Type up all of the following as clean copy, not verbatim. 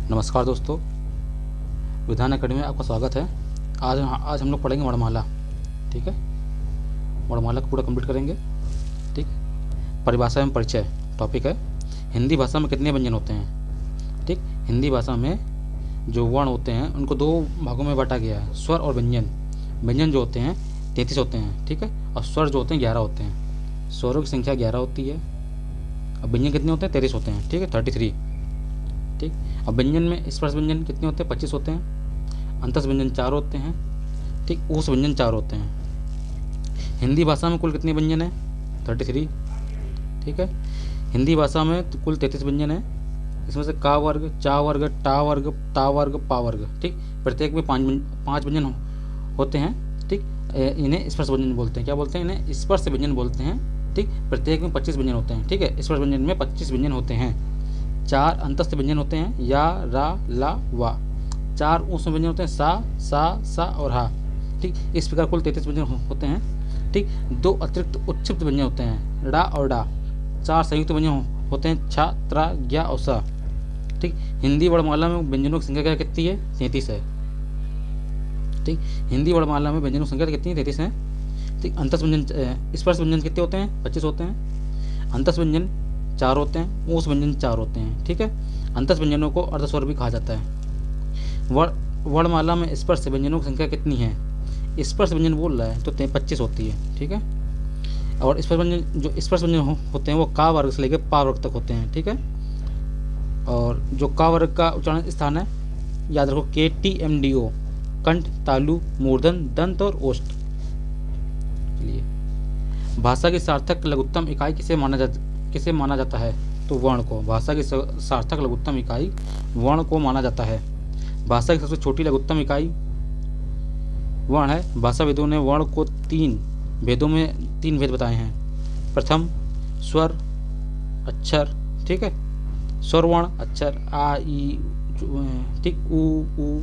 नमस्कार दोस्तों, विधान अकेडमी में आपका स्वागत है। आज हम लोग पढ़ेंगे वर्णमाला। ठीक है, वर्णमाला को पूरा कंप्लीट करेंगे। ठीक, परिभाषा एवं परिचय टॉपिक है। हिंदी भाषा में कितने व्यंजन होते हैं? ठीक, हिंदी भाषा में जो वर्ण होते हैं उनको दो भागों में बांटा गया है, स्वर और व्यंजन। व्यंजन जो होते हैं 33 होते हैं, ठीक है, और स्वर जो होते हैं 11 होते हैं। स्वरों की संख्या 11 होती है। अब व्यंजन कितने होते हैं? 33 होते हैं, ठीक है, 33। ठीक, अब व्यंजन में स्पर्श व्यंजन कितने होते हैं? 25 होते हैं। अंतस व्यंजन 4 होते हैं। ठीक, ऊष्म व्यंजन 4 होते हैं। हिंदी भाषा में कुल कितने व्यंजन है? 33। ठीक है, हिंदी भाषा में तो कुल 33 व्यंजन है। इसमें से का वर्ग, चा वर्ग, टा वर्ग, ता वर्ग, पा वर्ग। ठीक, प्रत्येक में पाँच व्यंजन होते हैं। ठीक, इन्हें स्पर्श व्यंजन बोलते हैं। क्या बोलते हैं? इन्हें स्पर्श व्यंजन बोलते हैं। ठीक, प्रत्येक में 25 व्यंजन होते हैं। ठीक है, स्पर्श व्यंजन में 25 व्यंजन होते हैं। 4 अंतस्थ व्यंजन होते हैं, या, रा, ला, वा। 4 ऊष्म व्यंजन होते हैं, सा और हा। ठीक, इस प्रकार कुल 33 व्यंजन होते हैं। ठीक, 2 अतिरिक्त उच्छिष्ट व्यंजन होते हैं, ड़ा और डा। 4 संयुक्त व्यंजन होते हैं, छा, त्रा, ज्ञा और सा। ठीक, हिंदी वर्णमाला में व्यंजनों की संख्या कितनी है? 33 है। ठीक, हिंदी वर्णमाला में व्यंजनों की संख्या कितनी है? 33 है। ठीक, अंतस व्यंजन, स्पर्श व्यंजन कितने होते हैं? 25 होते हैं। अंतस व्यंजन 4 होते हैं। ऊष्म व्यंजन 4 होते हैं। ठीक है, अंतस व्यंजनों को अर्धस्वर भी कहा जाता है। वर्णमाला में स्पर्श व्यंजनों की संख्या कितनी है? स्पर्श व्यंजन बोल रहा है तो 25 होती है। ठीक है, और स्पर्श व्यंजन, जो स्पर्श व्यंजन होते हैं वो का वर्ग से लेकर पा वर्ग तक होते हैं। ठीक है, और जो का वर्ग का उच्चारण स्थान है, याद रखो, KTMDO, कंठ, तालु, मूर्धन, दंत और ओष्ठ। चलिए, भाषा की सार्थक लघुत्तम इकाई किसे माना जाता है? तो वर्ण को। भाषा की सार्थक लघुत्तम इकाई वर्ण को माना जाता है। भाषा की सबसे छोटी लघुत्तम इकाई वर्ण है। भाषाविदों ने वर्ण को 3 भेद बताए हैं। प्रथम, स्वर, अक्षर। ठीक है, स्वर वर्ण अक्षर आ, ई, ठीक, उ, ऊ।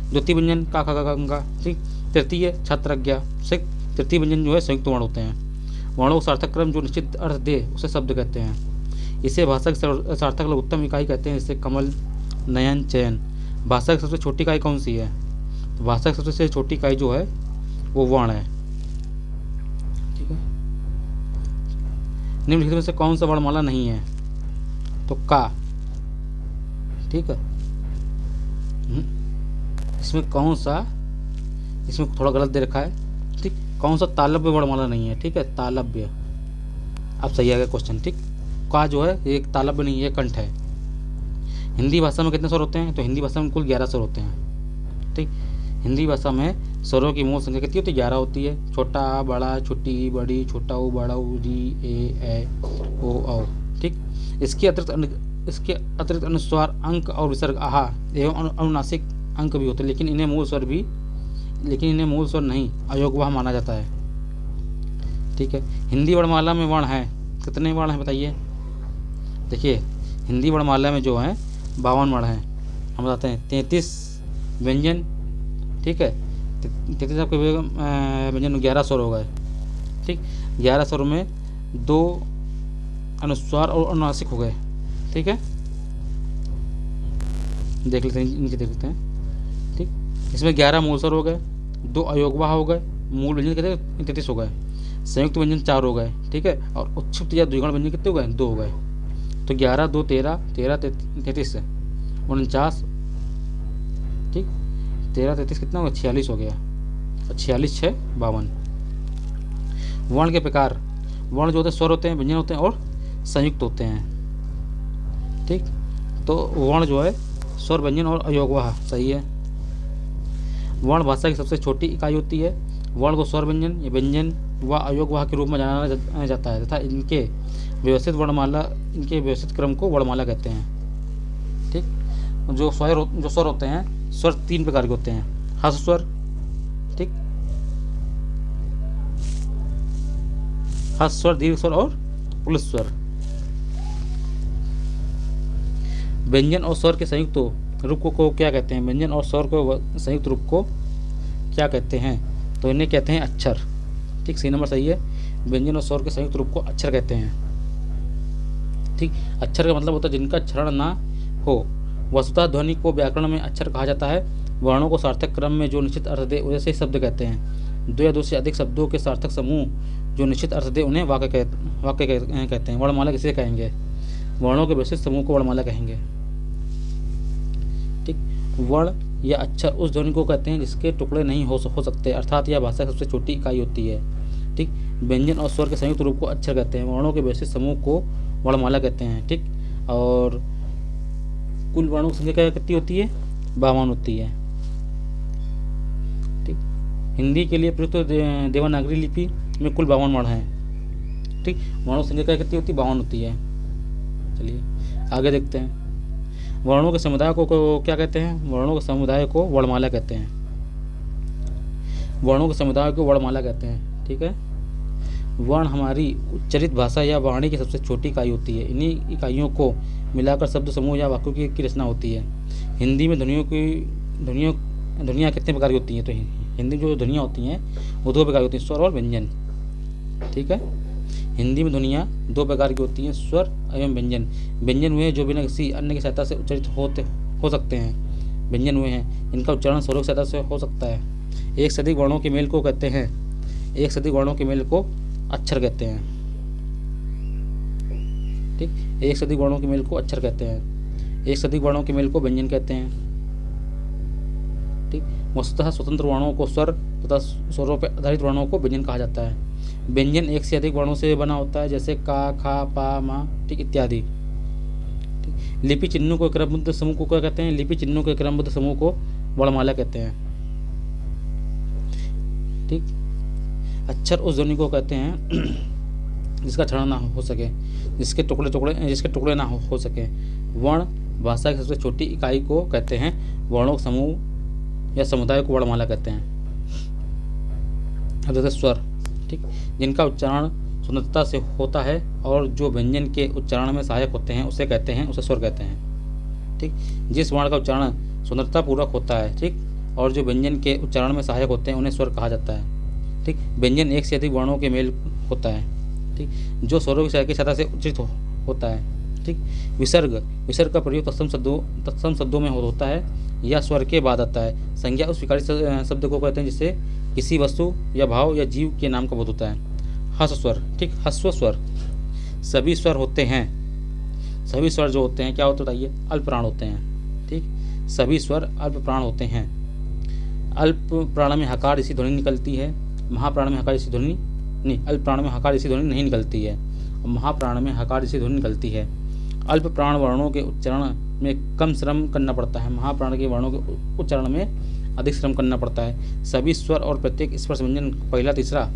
द्वितीय व्यंजन का, खा, गा, गा। ठीक, तृतीय छात्रज्ञा। तृतीय व्यंजन जो है संयुक्त वर्ण होते हैं। वर्णों का सार्थक क्रम जो निश्चित अर्थ दे उसे शब्द कहते हैं। इसे भाषा की सार्थक लघुत्तम इकाई कहते हैं। इसे कमल, नयन, चयन। भाषा की सबसे छोटी इकाई कौन सी है? तो भाषा की सबसे छोटी इकाई जो है वो वर्ण है। ठीक है, निम्नलिखित में से कौन सा वर्णमाला नहीं है? तो का। ठीक है, इसमें कौन सा, इसमें थोड़ा गलत दे रखा है। ठीक, कौन सा तालव्य वर्णमाला नहीं है? ठीक है, तालव्य। अब सही आ गया क्वेश्चन। ठीक, का जो है ये तालव्य नहीं है, कंठ है। हिंदी भाषा में कितने स्वर होते हैं? तो हिंदी भाषा में कुल 11 स्वर होते हैं। ठीक, हिंदी भाषा में स्वरों की मूल संख्या कितनी होती है? 11 होती है। छोटा, बड़ा, छोटी, बड़ी, छोटा ऊ, बड़ा ऊ, री, ए, ओ, औ। ठीक, इसके अतिरिक्त अनुस्वार, अंक और विसर्ग, आहा एवं अनुनासिक अंक भी होते हैं, लेकिन इन्हें मूल स्वर नहीं, अयोगवाह माना जाता है। ठीक है, हिंदी वर्णमाला में वर्ण है कितने? वर्ण हैं बताइए। देखिए, हिंदी वर्णमाला में जो है 52 वर्ण हैं। हम बताते हैं 33 व्यंजन। ठीक है, 33 आपके व्यंजन 11 स्वर हो गए। ठीक, 11 स्वरों में 2 अनुस्वार और अनुनासिक हो गए। ठीक है, देख लेते हैं, नीचे देख लेते हैं। ठीक, इसमें 11 मूल स्वर हो गए, 2 अयोगवाह हो गए, मूल व्यंजन कितने? 33 हो गए, संयुक्त व्यंजन 4 हो गए। ठीक है, और उत्क्षिप्त या द्विगुण व्यंजन कितने हो गए? 2 हो गए। तो 11, 2, 13, 13, 33, 49। ठीक, 13, 33 कितना हो गया? 46 हो गया। 46, 6, 52। वर्ण के प्रकार, वर्ण जो होते हैं स्वर होते हैं, व्यंजन होते हैं और संयुक्त होते हैं। ठीक, तो वर्ण जो है स्वर, व्यंजन और अयोगवाह। सही है। वर्ण भाषा की सबसे छोटी इकाई होती है। वर्ण को स्वर व्यंजन या व्यंजन व अयोगवाह के रूप में जाना जाता है तथा इनके व्यवस्थित क्रम को वर्णमाला कहते हैं। ठीक, जो स्वर होते हैं, स्वर 3 प्रकार के होते हैं। हर्ष स्वर, ठीक, हर्ष स्वर, दीर्घ स्वर और पुलिस स्वर। व्यंजन और स्वर के संयुक्त रूप को क्या कहते हैं? व्यंजन और स्वर को संयुक्त रूप को क्या कहते हैं? तो इन्हें कहते हैं अक्षर। ठीक, सी नंबर सही है। व्यंजन और स्वर के संयुक्त रूप को अक्षर कहते हैं। ठीक, अक्षर का मतलब होता है जिनका क्षरण ना हो। वस्तुतः ध्वनि को व्याकरण में अक्षर कहा जाता है। वर्णों को सार्थक क्रम में जो निश्चित अर्थ दे उसे से शब्द कहते हैं। दो या दो से अधिक शब्दों के सार्थक समूह जो निश्चित अर्थ दे उन्हें वाक्य कहते हैं। वर्णमाला किसे कहेंगे? वर्णों के विशिष्ट समूह को वर्णमाला कहेंगे। ठीक, वर्ण या अक्षर उस ध्वनि को कहते हैं जिसके टुकड़े नहीं हो सकते, अर्थात यह भाषा की सबसे छोटी इकाई होती है। ठीक, व्यंजन और स्वर के संयुक्त रूप को अक्षर कहते हैं। वर्णों के विशिष्ट समूह को वर्णमाला कहते हैं। ठीक, और कुल वर्णों की संख्या कितनी होती है? 52 होती है। ठीक, हिंदी के लिए प्रयुक्त देवनागरी लिपि में कुल 52 वर्ण हैं। ठीक, वर्णों की संख्या कितनी होती है? 52 होती है। चलिए आगे देखते हैं। वर्णों के समुदाय को क्या कहते हैं? वर्णों के समुदाय को वर्णमाला कहते हैं। वर्णों के समुदाय को वर्णमाला कहते हैं। ठीक है, वर्ण हमारी उच्चरित भाषा या वाणी की सबसे छोटी इकाई होती है। इन्हीं इकाइयों को मिलाकर शब्द समूह या वाक्यों की रचना होती है। हिंदी में ध्वनियाँ कितने प्रकार की होती हैं? तो हिंदी में जो ध्वनियाँ होती हैं वो 2 प्रकार की होती हैं, स्वर और व्यंजन। ठीक है, हिंदी में ध्वनियाँ 2 प्रकार की होती हैं, स्वर एवं व्यंजन। व्यंजन हुए हैं जो बिना किसी अन्य की सहायता से उच्चारित हो सकते हैं। व्यंजन हुए हैं इनका उच्चारण स्वरों की सहायता से हो सकता है। एक से अधिक वर्णों के मेल को कहते हैं, एक से अधिक वर्णों के मेल को अक्षर कहते हैं। ठीक, एक से अधिक वर्णों के मेल को अक्षर कहते हैं। एक से अधिक वर्णों के मेल को व्यंजन कहते हैं। ठीक, वस्तुतः स्वतंत्र वर्णों को स्वर तथा स्वरों पर आधारित वर्णों को व्यंजन कहा जाता है। व्यंजन एक से अधिक वर्णों से बना होता है, जैसे का, खा, पा, मा, ठीक इत्यादि। लिपि चिन्हों को क्रमबद्ध समूह को क्या कहते हैं? लिपि चिन्हों के क्रमबद्ध समूह को वर्णमाला कहते हैं। ठीक, अक्षर उस ध्वनि को कहते हैं जिसका क्षरण ना हो सके, जिसके टुकड़े ना हो सके। वर्ण भाषा की सबसे छोटी इकाई को कहते हैं। वर्णों के समूह या समुदाय को वर्णमाला कहते हैं। अब जैसे स्वर, ठीक, जिनका उच्चारण स्वतंत्रता से होता है और जो व्यंजन के उच्चारण में सहायक होते हैं उसे स्वर कहते हैं। ठीक, जिस वर्ण का उच्चारण स्वतंत्रता पूर्वक होता है, ठीक, और जो व्यंजन के उच्चारण में सहायक होते हैं उन्हें स्वर कहा जाता है। ठीक, व्यंजन एक से अधिक वर्णों के मेल होता है। ठीक, जो स्वरों की सहायता से उच्चारित होता है। ठीक, विसर्ग का प्रयोग तत्सम शब्दों में होता है या स्वर के बाद आता है। संज्ञा उस विकारी शब्द को कहते हैं जिससे किसी वस्तु या भाव या जीव के नाम का बोध होता है। हस्व स्वर, ठीक, हस्व स्वर सभी स्वर होते हैं। सभी स्वर जो होते हैं क्या होते बताइए? अल्प प्राण होते हैं। ठीक, सभी स्वर अल्प प्राण होते हैं। अल्प प्राण में हकार इसी ध्वनि निकलती है। महाप्राण में हकार इसी ध्वनि नहीं, अल्प प्राण में हकार इसी ध्वनि नहीं निकलती है और महाप्राण में हकार इसी ध्वनि निकलती है। अल्प प्राण वर्णों के उच्चारण में कम श्रम करना पड़ता है, महाप्राण के वर्णों के उच्चारण में अधिक श्रम करना पड़ता है। सभी स्वर और प्रत्येक स्पर्श व्यंजन पहला तीसरा,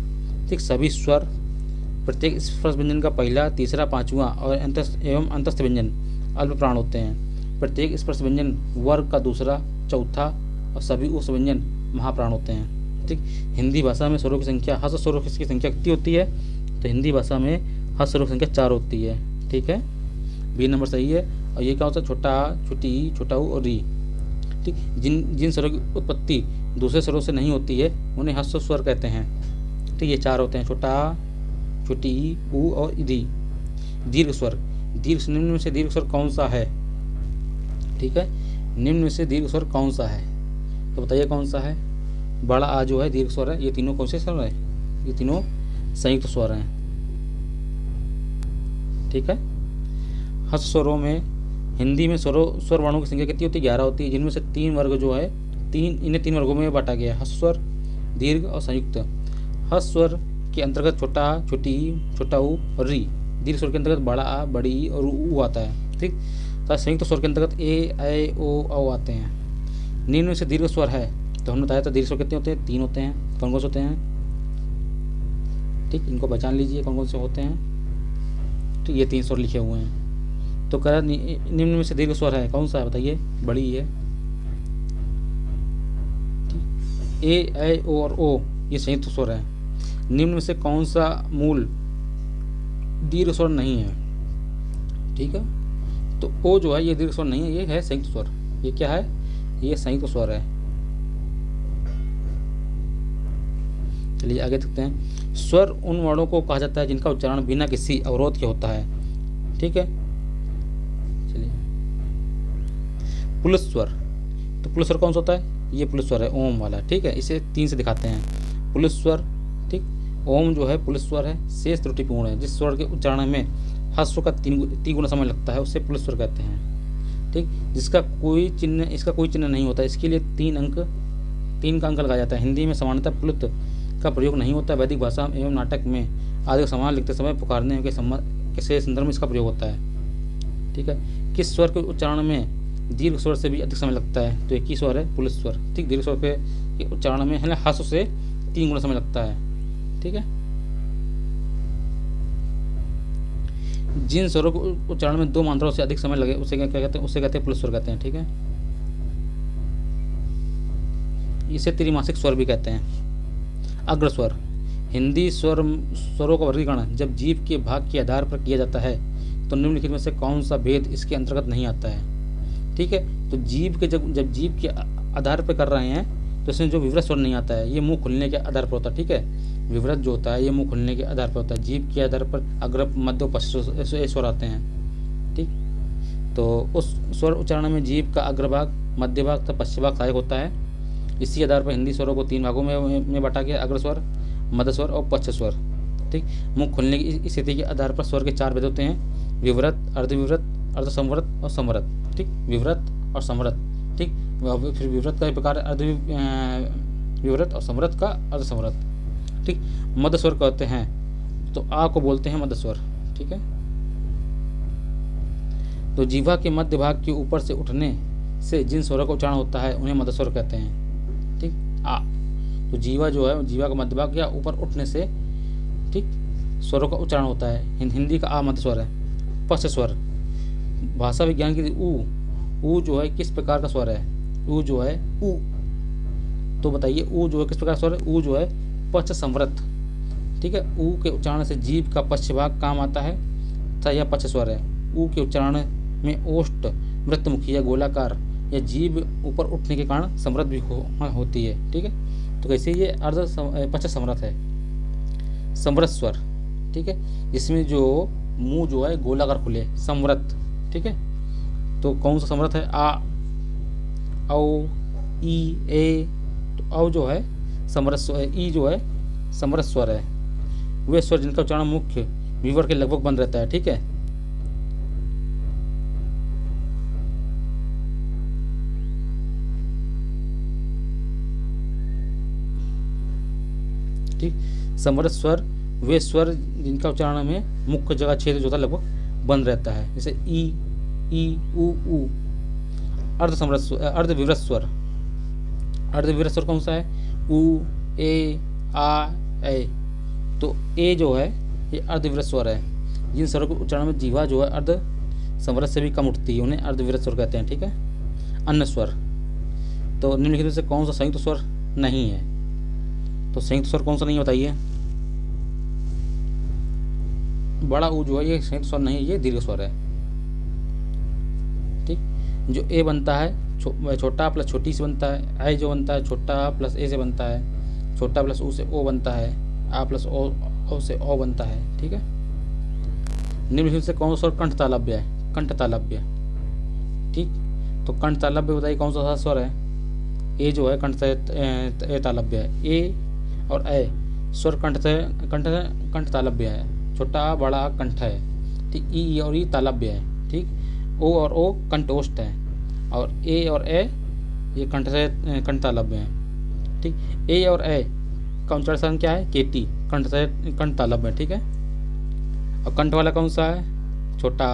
ठीक, सभी स्वर प्रत्येक स्पर्श व्यंजन का पहला तीसरा पांचवा और अंतस्थ व्यंजन अल्प प्राण होते हैं। प्रत्येक स्पर्श व्यंजन वर्ग का दूसरा चौथा और सभी उस व्यंजन महाप्राण होते हैं। ठीक, हिंदी भाषा में स्वरों की संख्या, हस्व स्वरों की संख्या कितनी होती है? तो हिंदी भाषा में हस्व स्वरों की संख्या 4 होती है। ठीक है, बी नंबर सही है। और ये क्या होता है? छोटा आ, छोटी ई, छोटा ऊ और री। ठीक, जिन स्वरों की उत्पत्ति दूसरे स्वरों से नहीं होती है उन्हें हस्व स्वर कहते हैं। ठीक, ये 4 होते हैं, छोटा आ, छोटी ई, ऊ और री। दीर्घ स्वर, निम्न में से दीर्घ स्वर कौन सा है? ठीक है, निम्न में से दीर्घ स्वर कौन सा है? तो बताइए कौन सा है? बड़ा आ जो है दीर्घ स्वर है। ये तीनों कौन से स्वर है? ये तीनों संयुक्त स्वर हैं। ठीक है, हस्व स्वरों में हिंदी में स्वर वर्णों की संख्या कितनी होती है? 11 होती है, जिनमें से 3 वर्ग जो है इन्हें 3 वर्गों में बांटा गया है, हस्व स्वर, दीर्घ और संयुक्त। हस्व स्वर के अंतर्गत छोटा आ, छोटी ई, छोटा ऊ और री। दीर्घ स्वर के अंतर्गत बड़ा आ, बड़ी ई और ऊ आता है। ठीक, तथा संयुक्त स्वर के अंतर्गत ए, ऐ, ओ, औ आते हैं। निम्न में से दीर्घ स्वर है तो हमने बताया था दीर्घ स्वर कितने होते हैं? 3 होते हैं। कौन कौन से होते हैं? ठीक, इनको पहचान लीजिए कौन कौन से होते हैं। ठीक, ये 3 स्वर लिखे हुए हैं। तो कह निम्न में से दीर्घ स्वर है कौन सा है बताइए? बड़ी है। ठीक, ए, ऐ, ओ और ओ ये संयुक्त स्वर है। निम्न में से कौन सा मूल दीर्घ स्वर नहीं है? ठीक है, तो ओ जो है ये दीर्घ स्वर नहीं है, ये है संयुक्त स्वर। ये क्या है? ये संयुक्त स्वर है। चलिए आगे देखते हैं। स्वर उन वर्णों को कहा जाता है जिनका उच्चारण बिना किसी अवरोध के होता है। ठीक है, चलिए पुलिस स्वर, तो पुलिस स्वर कौन सा होता है, ये पुलिस स्वर है ओम वाला, ठीक है। इसे 3 से दिखाते हैं, पुलिस स्वर, ठीक। ओम जो है पुलिस स्वर है, शेष त्रुटिपूर्ण है। जिस स्वर के उच्चारण में ह्रस्व का 3 गुना समय लगता है उसे पुलिस स्वर कहते हैं, ठीक। जिसका कोई चिन्ह, इसका कोई चिन्ह नहीं होता, इसके लिए 3 का अंक लगाया जाता है। हिंदी में सामान्यतः प्लुत का प्रयोग नहीं होता, वैदिक भाषा एवं नाटक में आदि समान लिखते समय पुकारने के संदर्भ में इसका प्रयोग होता है, ठीक है। किस स्वर के उच्चारण में दीर्घ स्वर से भी अधिक समय लगता है, तो एक ही स्वर है पुलिस स्वर, ठीक। दीर्घ स्वर के उच्चारण में है ना ह्रस्व से 3 गुना समय लगता है, ठीक है। जिन स्वरों को उच्चारण में 2 मात्राओं से अधिक समय लगे उसे क्या कहते हैं, उसे कहते हैं पुलिस स्वर कहते हैं, ठीक है। इसे त्रिमासिक स्वर भी कहते हैं। अग्रस्वर, हिंदी स्वरों का वर्गीकरण जब जीभ के भाग के आधार पर किया जाता है तो निम्नलिखित में से कौन सा भेद इसके अंतर्गत नहीं आता है, ठीक है। तो जीभ के जब जीभ के आधार पर कर रहे हैं तो इसमें जो विवृत स्वर नहीं आता है, ये मुंह खुलने के आधार पर होता है, ठीक है। विवृत जो होता है ये मुंह खुलने के आधार पर होता है, जीभ के आधार पर अग्र मध्य और पश्च स्वर आते हैं, ठीक। तो उस स्वर उच्चारण में जीभ का अग्रभाग, मध्य भाग तथा पश्चिम भाग सहायक होता है। इसी आधार पर हिंदी स्वरों को 3 भागों में बांटा गया, अग्र स्वर, मध्य स्वर और पश्च स्वर, ठीक। मुंह खुलने की स्थिति के आधार पर स्वर के 4 भेद होते हैं, विवृत, अर्धविवृत, अर्धसंवृत और संवृत, ठीक। विवृत और संवृत, ठीक। फिर विवृत का प्रकार विवृत और संवृत का अर्धसंवृत, ठीक। मध्य स्वर कहते हैं तो आ को बोलते हैं मध्य स्वर, ठीक है। तो जीवा के मध्य भाग के ऊपर से उठने से जिन स्वरों का उच्चारण होता है उन्हें मध्य स्वर कहते हैं, ठीक। आ, तो जीवा जो है, जीवा का मध्य भाग या ऊपर उठने से, ठीक, स्वरों का उच्चारण होता है। हिंदी का आ मध्य स्वर है। पश्च स्वर, भाषा विज्ञान की ऊ जो है किस प्रकार का स्वर है, ऊ जो है ऊ, तो बताइए ऊ जो है किस प्रकार का स्वर है, ऊ जो है पश्च संवृत, ठीक है। ऊ के उच्चारण से जीभ का पश्च भाग काम आता है तथा यह पश्च स्वर है। ऊ के उच्चारण में ओष्ठ वृत्तमुखी या गोलाकार या जीभ ऊपर उठने के कारण समृद्ध भी होती है, ठीक है। तो कैसे ये पश्च समृद्ध है। समृद्ध स्वर, ठीक है, जिसमें जो मुंह जो है गोलाकार खुले, समृद्ध, ठीक है। तो कौन सा समृद्ध है, आ, औ, ई, ए। तो औ जो है समृद्ध स्वर, ई जो है समृद्ध स्वर है। वे स्वर जिनका उच्चारण मुख्य विवर के लगभग बंद रहता है, ठीक है। ठीक, समृद्ध स्वर वे स्वर जिनका उच्चारण में मुख्य जगह छेद जो होता है लगभग बंद रहता है, जैसे ई, ऊ। अर्धविवृत स्वर, अर्धविवृत स्वर कौन सा है, ऊ, ए, आ, ए। तो ए जो है ये अर्धविवृत स्वर है। जिन स्वरों के उच्चारण में जीवा जो है अर्ध समृद्ध से भी कम उठती है उन्हें अर्धविवृत स्वर कहते हैं, ठीक है। अन्य स्वर, तो निम्नलिखित में से कौन सा संयुक्त स्वर नहीं है, तो संयुक्त स्वर कौन सा नहीं बताइए। बड़ा ऊ जो है ये संयुक्त स्वर नहीं है, ये दीर्घ स्वर है, ठीक। जो ए बनता है छोटा प्लस छोटी से बनता है, आई जो बनता है छोटा प्लस ए से बनता है, छोटा प्लस ऊ से ओ बनता है, आ प्लस ओ से ओ बनता है, ठीक है। निम्नलिखित से कौन सा स्वर कंठ तालव्य है, कंठ तालव्य, ठीक। तो कंठ तालव्य बताइए कौन सा स्वर है, ए जो है कंठ तालव्य है। ए और ए स्वर कंठ तालव्य है, छोटा बड़ा कंठ है, ठीक। ई और ई तालव्य है, ठीक। ओ और ओ कंठोष्ठ है और ए और ए ये कंठ तालव्य है, ठीक। ए और ए का उच्चारण स्थान क्या है, केटी, कंठ तालव्य है, ठीक है। और कंठ वाला कौन सा है, छोटा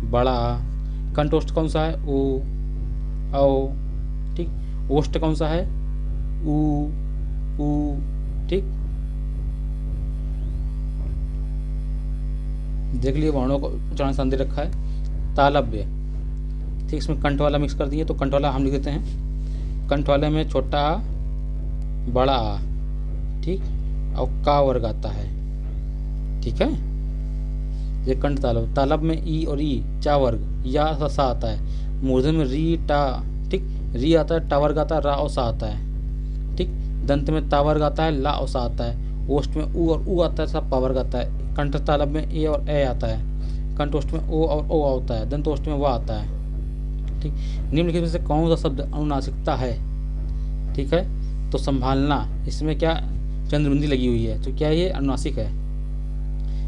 बड़ा। कंठोष्ठ कौन सा है, ऊ, औ, ठीक। ओष्ठ कौन सा है, ऊ, ठीक। देख लिए वर्णों को उच्चारण स्थान दे रखा है तालव्य, ठीक। इसमें कंठ वाला मिक्स कर दिए तो कंठ वाला हम लिख देते हैं। कंठ वाले में छोटा बड़ा आ, ठीक, और का वर्ग आता है, ठीक है। ये कंठ तालव्य, तालव्य में ई और ई चा वर्ग या सा आता है। मूर्धन्य में री टा, ठीक, री आता है, टा वर्ग आता है, रा और सा आता है, ठीक। दंत में ता वर्ग आता है, ला और सा आता है। ओष्ठ में ऊ और ऊ आता है, सा पा वर्ग आता है। कंठ तालव्य में ए और ए आता है। कंठोष्ठ में ओ और ओ आता है। दंतोष्ठ में वा आता है। ठीक, निम्नलिखित में से कौन सा शब्द अनुनासिकता है? ठीक है, तो संभालना, इसमें क्या चंद्रबिंदी लगी हुई है, तो क्या ये अनुनासिक है?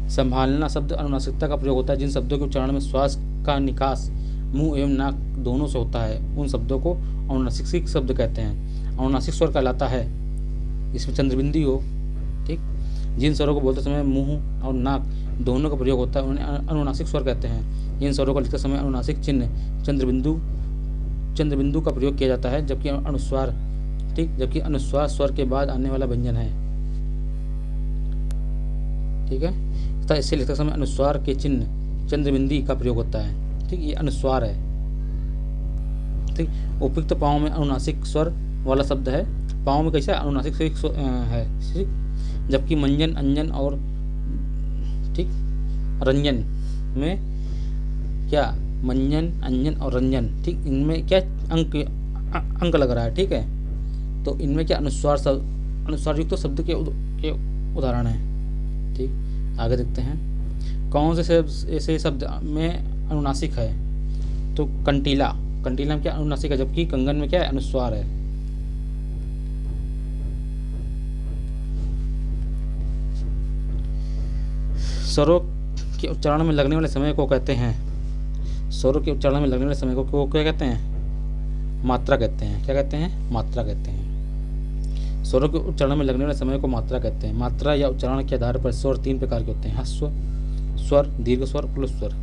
संभालना शब्द अनुनासिकता का प्रयोग होता है जिन शब्दों के उच्चारण में श्वास का निकास मुंह एवं नाक दोनों से होता है, उन शब्दों को अनुनासिक शब्द कहते हैं। अनुनासिक स्वर कहलाता है इसमें चंद्रबिंदी हो। ठीक, जिन स्वरों को बोलते समय मुंह और नाक दोनों का प्रयोग होता है उन्हें अनुनासिक स्वर कहते हैं। इन स्वरों को लिखते समय अनुनासिक चिन्ह चंद्रबिंदु का प्रयोग किया जाता है, जबकि अनुस्वार, ठीक, जबकि अनुस्वार स्वर के बाद आने वाला व्यंजन है। ठीक है, तथा इसे लिखते समय अनुस्वार के चिन्ह चंद्रबिंदी का प्रयोग होता है। ठीक, ये अनुस्वार है। ठीक, उपयुक्त पाँव में अनुनासिक स्वर वाला शब्द है, पाँव में कैसा अनुनासिक स्वर है। ठीक, जबकि मंजन, अंजन और ठीक रंजन में क्या मंजन, अंजन और रंजन, ठीक, इनमें क्या अंक लग रहा है। ठीक है, तो इनमें क्या अनुस्वार युक्त शब्द के उदाहरण हैं। ठीक, आगे देखते हैं कौन से ऐसे शब्द में अनुनासिक है, तो कंटीला, कंटीला में क्या अनुनासिक है, जबकि कंगन में क्या है अनुस्वार है। स्वरों के उच्चारण में लगने वाले समय को कहते हैं, स्वरों के उच्चारण में लगने वाले समय को क्या कहते हैं? मात्रा कहते हैं। क्या कहते हैं? मात्रा कहते हैं। स्वरों के उच्चारण में लगने वाले समय को मात्रा कहते हैं। मात्रा या उच्चारण के आधार पर स्वर 3 प्रकार के होते हैं: ह्रस्व स्वर, दीर्घ स्वर, प्लुत स्वर।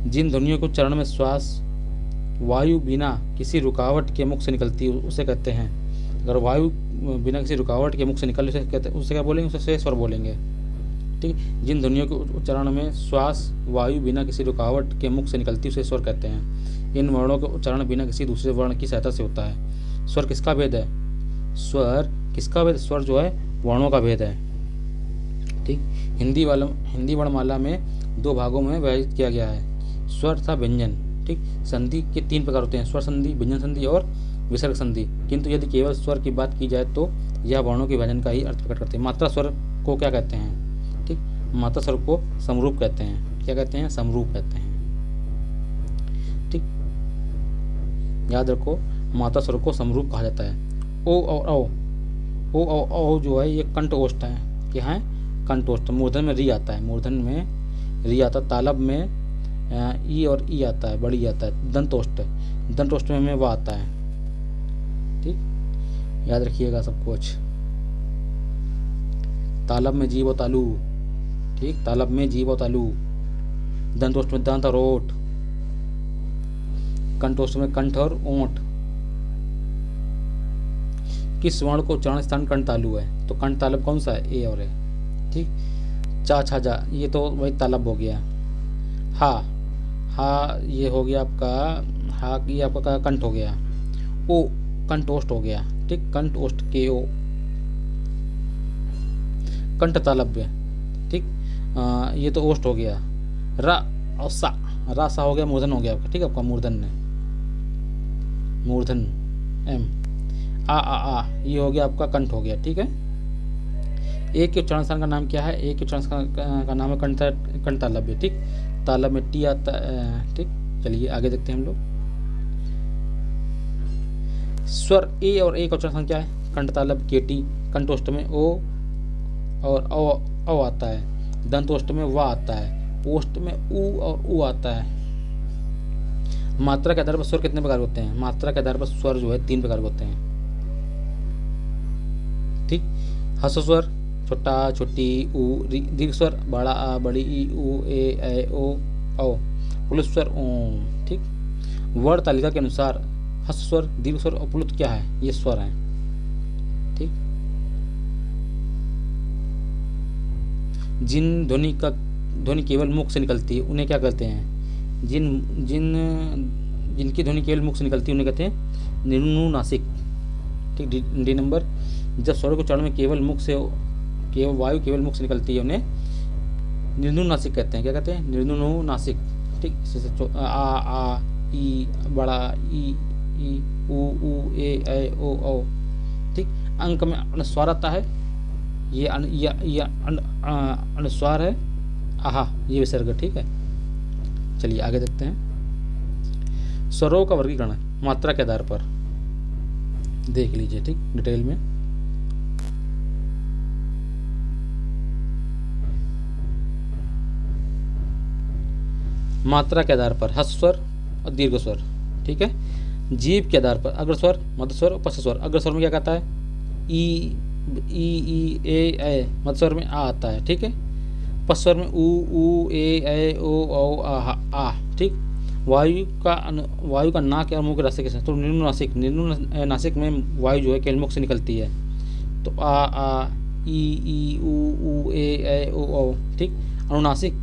जिन ध्वनियों के उच्चारण में श्वास वायु बिना किसी रुकावट के मुख से निकलती है उसे कहते हैं। अगर वायु बिना किसी रुकावट के मुख से निकल उसे क्या बोलेंगे? उसे स्वर बोलेंगे। ठीक, जिन ध्वनियों के उच्चारण में श्वास वायु बिना किसी रुकावट के मुख से निकलती है उसे स्वर कहते हैं। इन वर्णों का उच्चारण बिना किसी दूसरे वर्ण की सहायता से होता है। स्वर किसका भेद है? स्वर किसका भेद? स्वर जो है वर्णों का भेद है। ठीक, हिंदी वर्णमाला में 2 भागों में विभाजित किया गया है, स्वर तथा व्यंजन। ठीक, संधि के 3 प्रकार होते हैं: स्वर संधि, व्यंजन संधि और विसर्ग संधि। किंतु यदि केवल स्वर की बात की जाए तो यह वर्णों के विभाजन का ही अर्थ प्रकट करते हैं। मात्रा स्वर को क्या कहते हैं? ठीक, मात्रा स्वर को समरूप कहते हैं। क्या कहते हैं? समरूप कहते हैं। ठीक, याद रखो, मात्रा स्वर को समरूप कहा जाता है। ओ और औ जो है ये कंठोष्ठ है। क्या है? कंठोष्ठ। मूर्धन में री आता है, मूर्धन में री आता है। तालब में ई और ई आता है, बड़ी आता है। दंतोष्ठ, दंतोष्ठ में वा आता है। ठीक, याद रखिएगा सब कुछ। तालब में जीव और तालु। ठीक, तालब में जीव और तालु। दंतोष्ठ में दंत और ओठ। कंठोष्ठ में कंठ और ओंठ। किस वर्ण को उच्चारण स्थान कंठ तालु है? तो कंठ तालब कौन सा है? ए और ए। ठीक, चा छा जा ये तो वही तालब हो गया। हा ये हो गया आपका, हा ये आपका कंठ हो गया। ओ कंठोष्ठ हो गया। ठीक, कंठोष्ठ के ओ, कंठ तालब्य। ठीक, ये तो ओष्ठ हो गया। रा और सा, रा सा हो गया, मूर्धन हो गया आपका। ठीक है, आपका मूर्धन में मूर्धन एम। आ ये हो गया आपका कंठ हो गया। ठीक है, एक के उच्चारण स्थान का नाम क्या है? एक के उच्चारण स्थान का नाम है कंठ तालब्य। ठीक, तालब में टी आता है। ठीक, चलिए आगे देखते हैं हम लोग। स्वर ए और ए का उच्चारण स्थान क्या है? कंठ तालब के टी। कंठोष्ठ में ओ और औ आता है। दंतोष्ठ में वा आता है। ओष्ठ में ऊ और ऊ आता है। मात्रा के आधार पर स्वर कितने प्रकार होते हैं? मात्रा के आधार पर स्वर जो है 3 प्रकार के होते हैं। ठीक, ह्रस्व स्वर छोटा छोटी ऊ, दीर्घ स्वर बड़ा आ बड़ी ई ऊ ए ओ औ, प्लुत स्वर ओम। ठीक, वर्ण तालिका के अनुसार ह्रस्व स्वर, दीर्घ स्वर और प्लुत क्या है? ये स्वर हैं। ठीक, जिन ध्वनि केवल मुख से निकलती है उन्हें क्या कहते हैं? जिनकी ध्वनि केवल मुख से निकलती है उन्हें कहते हैं निर्नुनासिक। ठीक, डी नंबर। जब स्वरों के उच्चारण में केवल वायु केवल मुख से निकलती है उन्हें निर्नुनासिक कहते हैं। क्या कहते हैं? निर्नुनासिक। ठीक, आ ई बड़ा ई ऊ ए ओ औ। ठीक, अंक में अनुस्वार आता है, ये अनुस्वार है। आहा ये विसर्ग। ठीक है, चलिए आगे देखते हैं। स्वरों का वर्गीकरण मात्रा के आधार पर देख लीजिए, ठीक, डिटेल में। मात्रा के आधार पर ह्रस्व स्वर और दीर्घ स्वर, ठीक है। जीभ के आधार पर अग्रस्वर, मध्य स्वर और पश्च स्वर। अग्रस्वर में क्या कहता है? ई ई ए मध्य स्वर में आ आता है, ठीक है। पश्च स्वर में ऊ ए ओ आ, ठीक। वायु का नाक और मुंह के रास्ते के तो निर्नुनासिक नासिक में वायु जो है केलमुख से निकलती है, तो आ ई ऊ ए ओ, ठीक। अनुनासिक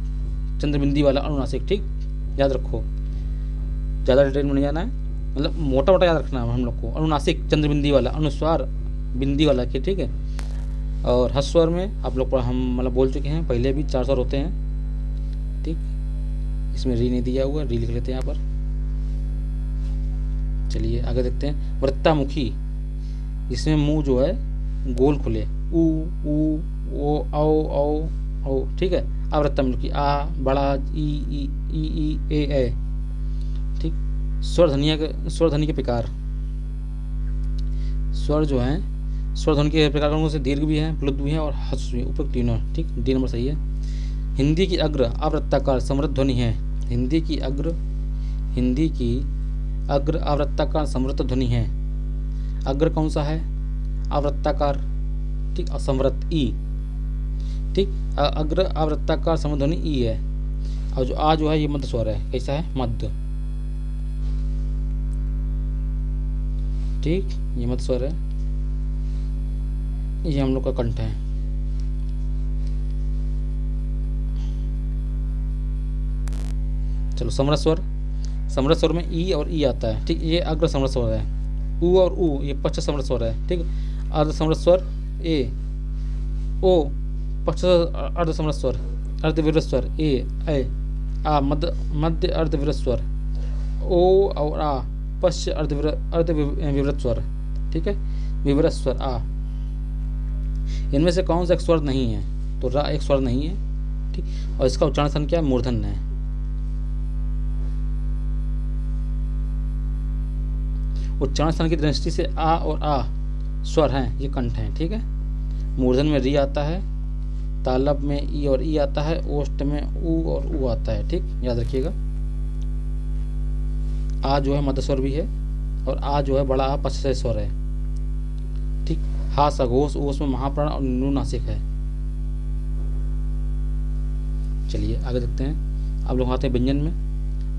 चंद्रबिंदी वाला अनुनासिक, ठीक, याद रखो, ज़्यादा डिटेल में नहीं जाना है, मतलब मोटा मोटा याद रखना है हम लोग को। अनुनासिक चंद्रबिंदी वाला, अनुस्वार बिंदी वाला के, ठीक है। और ह्रस्व स्वर में आप लोग हम मतलब बोल चुके हैं पहले भी 4 स्वर होते हैं, ठीक। इसमें री नहीं दिया हुआ, री लिख लेते हैं यहाँ पर। चलिए आगे देखते हैं। वृत्तामुखी, जिसमें मुंह जो है गोल खुले, ऊ ओ औ, ठीक है। अवृत्तामुखी आ बड़ा ई ए, ठीक। स्वर ध्वनि के प्रकार, स्वर जो है स्वर ध्वनि के प्रकार कौन से? दीर्घ भी है, प्लुत भी है और ह्रस्व भी, ऊपर तीनों, ठीक। डी नंबर सही है। हिंदी की अग्र आवृत्ताकार समृद्ध ध्वनि है। हिंदी की अग्र आवृत्ताकार समृद्ध ध्वनि है। अग्र कौन सा है? आवृत्ताकार, ठीक। असमृद्ध ई, ठीक। अग्र आवृत्ताकार समृद्ध ध्वनि ई है। और जो आ जो है ये मध्य स्वर है। कैसा है? मध्य, ठीक, ये मध्य स्वर है। ये हम लोग का कंठ है। चलो समृद्ध स्वर में ई और ई आता है, ठीक। ये अग्र समृद्ध स्वर है। ऊ और ऊ ये पश्च समृद्ध स्वर है, ठीक। अर्ध समृद्ध स्वर ए ओ, पश्च अर्ध समृद्ध स्वर, अर्ध विवृत स्वर ए आ, मध्य अर्ध विवृत स्वर ओ और आ, पश्च अर्ध विवृत स्वर, ठीक है। विवृत स्वर आ। इनमें से कौन सा एक स्वर नहीं है? तो रा एक स्वर नहीं है, ठीक। और इसका उच्चारण स्थान क्या है? मूर्धन है। उच्चारण स्थान की दृष्टि से आ और आ स्वर हैं, ये कंठ हैं, ठीक है। मूर्धन में री आता है, तालब में ई और ई आता है, ओष्ठ में ऊ और ऊ आता है, ठीक, याद रखिएगा। आ जो है मध्य स्वर भी है और आ जो है बड़ा आ पश्च स्वर है, ठीक। हा सघोष, ओस में महाप्राण और नुनासिक है। चलिए आगे देखते हैं। अब लोग आते हैं व्यंजन में।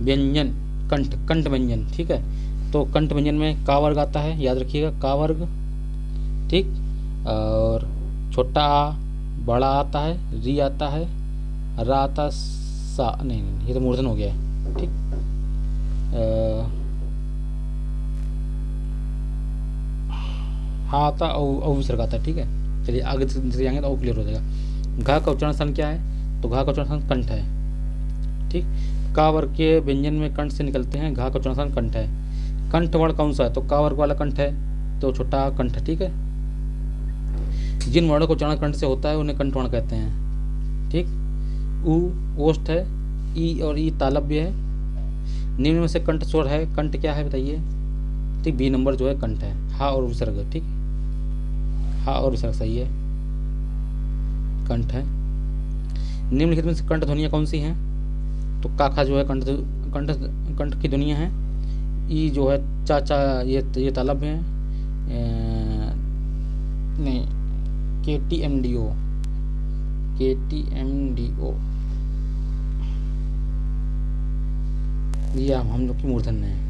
व्यंजन कंठ व्यंजन, ठीक है। तो कंठ व्यंजन में का वर्ग आता है, याद रखिएगा, का वर्ग, ठीक। और छोटा आ, बड़ा आता है, री आता है, रा आता, सा नहीं ये तो मूर्धन हो गया है, ठीक। हाँ आता औ विसर्ग आता है, ठीक है। चलिए आगे जाएंगे तो क्लियर हो जाएगा। घा का उच्चारण स्थान क्या है? तो घा का उच्चारण स्थान कंठ है, ठीक। का वर्ग के व्यंजन में कंठ से निकलते हैं, घा का उच्चारण स्थान कंठ है। कंठ वर्ण कौन सा है? तो का वर्ग वाला कंठ है, तो छोटा कंठ, ठीक है। जिन वर्णों का उच्चारण कंठ से होता है उन्हें कंठ वर्ण कहते हैं, ठीक। ऊ ओष्ठ है, ई और ई तालव्य है। निम्न में से कंठ स्वर है, कंठ क्या है बताइए, ठीक। बी नंबर जो है कंठ है। हा और विसर्ग, ठीक, हा और विसर्ग सही है, कंठ है। निम्नलिखित में से कंठ ध्वनियाँ कौन सी हैं? तो काखा जो है कंठ की ध्वनियाँ हैं। ई जो है चाचा ये तालब है, नहीं KTMDO ये हम लोग की मूर्धन्य है।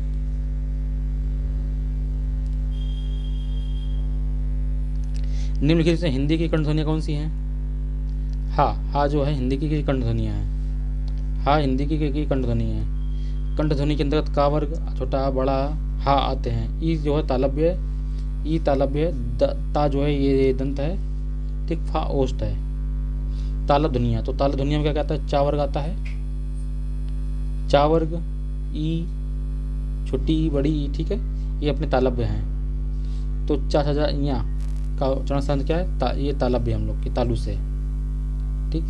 निम्नलिखित से हिंदी की कंठ ध्वनियाँ कौन सी हैं? हा जो है हिंदी की कंठ ध्वनियाँ हैं। हा हिंदी की कंठ ध्वनि है। कंठ ध्वनि के अंतर्गत का वर्ग, छोटा बड़ा हा आते हैं। ई जो है तालव्य है, ई तालव्य है। ता जो है ये दंत है, ठीक। फा ओष्ठ है। तालब ध्वनिया, तो तालब ध्वनिया में क्या कहता है? चा वर्ग आता है, चा वर्ग, ई छोटी बड़ी ई, ठीक है, ये अपने तालव्य हैं। तो चा या का उच्चारण स्थान क्या है? ये तालव्य हम लोग की तालु से, ठीक।